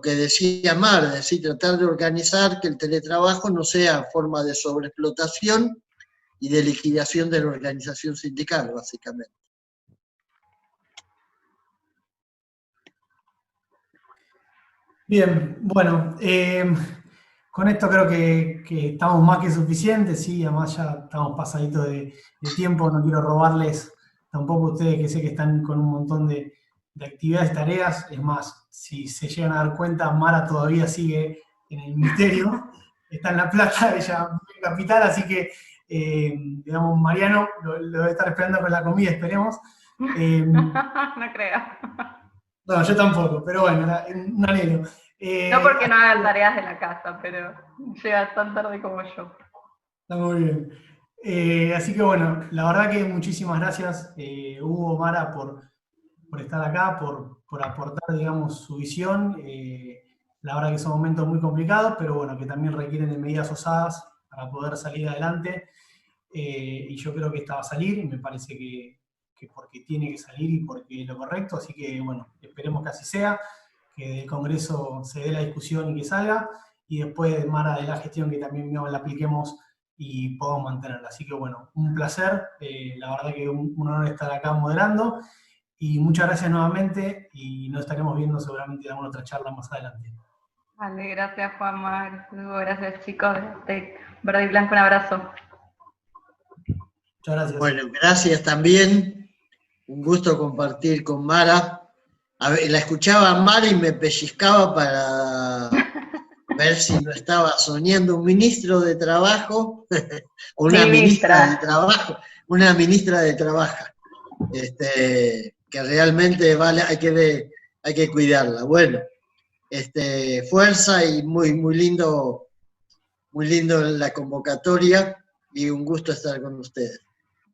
decía Mar, es decir, tratar de organizar que el teletrabajo no sea forma de sobreexplotación y de liquidación de la organización sindical, básicamente. Bien, bueno, con esto creo que estamos más que suficientes, sí, además ya estamos pasaditos de tiempo, no quiero robarles tampoco a ustedes que sé que están con un montón de actividades, tareas, es más, si se llegan a dar cuenta, Mara todavía sigue en el ministerio, está en La Plata, ella en Capital, así que, digamos, Mariano lo debe estar esperando con la comida, esperemos. No creo. No, yo tampoco, pero bueno, era un anhelo. No porque no hagan tareas de la casa, pero llega tan tarde como yo. Está muy bien. Así que bueno, la verdad que muchísimas gracias, Hugo, Mara, por estar acá, por aportar, digamos, su visión. La verdad que son momentos muy complicados, pero bueno, que también requieren de medidas osadas para poder salir adelante. Y yo creo que esta va a salir, y me parece que porque tiene que salir y porque es lo correcto, así que bueno, esperemos que así sea, que del Congreso se dé la discusión y que salga, y después, Mara, de la gestión que también la apliquemos y podamos mantenerla. Así que bueno, un placer, la verdad que un honor estar acá moderando, y muchas gracias nuevamente, y nos estaremos viendo seguramente en alguna otra charla más adelante. Vale, gracias Juanma, gracias chicos de Verde y Blanco, un abrazo. Muchas gracias. Bueno, gracias también. Un gusto compartir con Mara. A ver, la escuchaba a Mara y me pellizcaba para ver si no estaba soñando un ministro de Trabajo, o una ministra de Trabajo, una ministra de Trabajo, que realmente vale, hay que cuidarla. Bueno, fuerza y muy lindo la convocatoria, y un gusto estar con ustedes.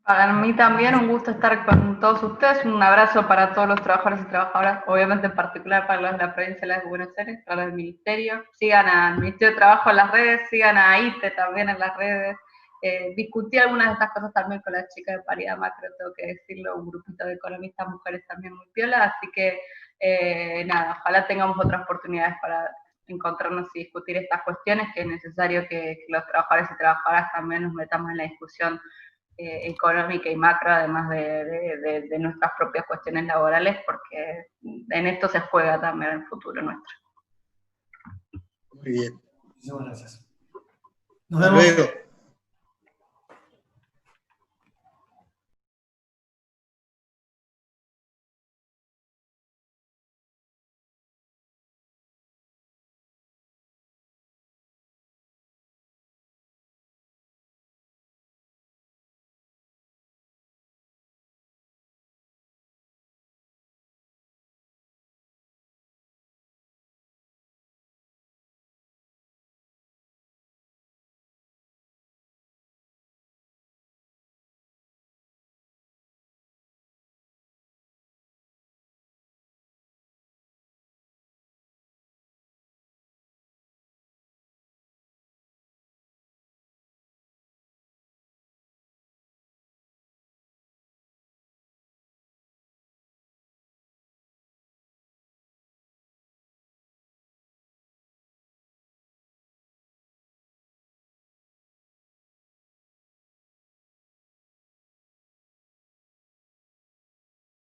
Para mí también un gusto estar con todos ustedes, un abrazo para todos los trabajadores y trabajadoras, obviamente en particular para los de la provincia de Buenos Aires, para los del Ministerio. Sigan al Ministerio de Trabajo en las redes, sigan a ITE también en las redes. Discutí algunas de estas cosas también con las chicas de Paridad Macro, tengo que decirlo, un grupito de economistas mujeres también muy piola, así que nada, ojalá tengamos otras oportunidades para encontrarnos y discutir estas cuestiones, que es necesario que los trabajadores y trabajadoras también nos metamos en la discusión económica y macro, además de nuestras propias cuestiones laborales, porque en esto se juega también el futuro nuestro. Muy bien. Muchísimas gracias. Nos vemos. Luego.